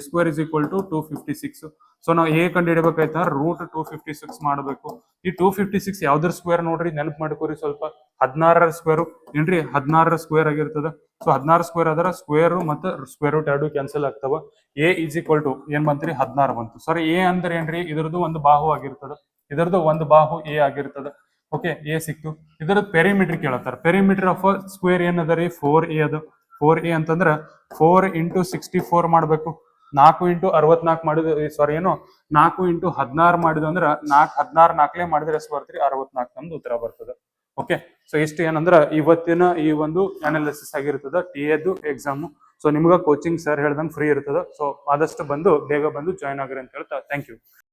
square is equal to 256. So ನಾವು ಎ ಕಂಡುಹಿಡಬೇಕಾಯ್ತ ರೂಟ್ 256 ಮಾಡಬೇಕು. ಈ 256 ಯಾವ್ದ್ರ ಸ್ಕ್ವೇರ್ ನೋಡ್ರಿ ನೆನಪು ಮಾಡ್ಕೋರಿ ಸ್ವಲ್ಪ. 16ರ ಸ್ಕ್ವೇರ್ ಏನ್ರಿ 16ರ ಸ್ಕ್ವೇರ್ ಆಗಿರ್ತದ. ಸೊ 16 ಸ್ಕ್ವೇರ್ ಅದರ ಸ್ಕ್ವೇರ್ ಮತ್ತೆ ಸ್ಕ್ವೇರ್ ರೂಟ್ ಎರಡು ಕ್ಯಾನ್ಸಲ್ ಆಗ್ತಾವ. ಎ ಇಸ್ ಈಕ್ವಲ್ ಟು ಏನ್ ಬಂತ್ರಿ 16 ಬಂತು. ಸಾರಿ ಎ ಅಂದ್ರೆ ಏನ್ರಿ ಇದರದ್ದು ಒಂದು ಬಾಹು ಆಗಿರ್ತದ. ಇದರದ್ದು ಒಂದು ಬಾಹು ಎ ಆಗಿರ್ತದ. ಓಕೆ, ಎ ಸಿಕ್ತು. ಇದರ ಪೆರಿಮೀಟರ್ ಕೇಳತ್ತಾರ. ಪೆರಿಮೀಟರ್ ಆಫ್ ಸ್ಕ್ವೇರ್ ಏನದ ರೀ 4a ಅದ. 4a ಅಂತಂದ್ರ 4 ಇಂಟು 64 ಮಾಡ್ಬೇಕು. 4 ಇಂಟು 64 ಮಾಡಿದ ಸಾರಿ ಏನು 4 ಇಂಟು 16 ಮಾಡಿದ ಅಂದ್ರ 16 4 ಮಾಡಿದ್ರೆ ಎಷ್ಟು ಬರ್ತೀರಿ 64 ನಮ್ದು ಉತ್ತರ ಬರ್ತದೆ. ಓಕೆ, ಸೊ ಇಷ್ಟು ಏನಂದ್ರ ಇವತ್ತಿನ ಈ ಒಂದು ಅನಾಲಿಸಿಸ್ ಆಗಿರ್ತದ TA ಎಕ್ಸಾಮ್. ಸೊ ನಿಮ್ಗ ಕೋಚಿಂಗ್ ಸರ್ ಹೇಳ್ದಂಗೆ ಫ್ರೀ ಇರ್ತದ. ಸೊ ಆದಷ್ಟು ಬೇಗ ಬಂದು ಜಾಯ್ನ್ ಆಗ್ರಿ ಅಂತ ಹೇಳ್ತಾ ಥ್ಯಾಂಕ್ ಯು.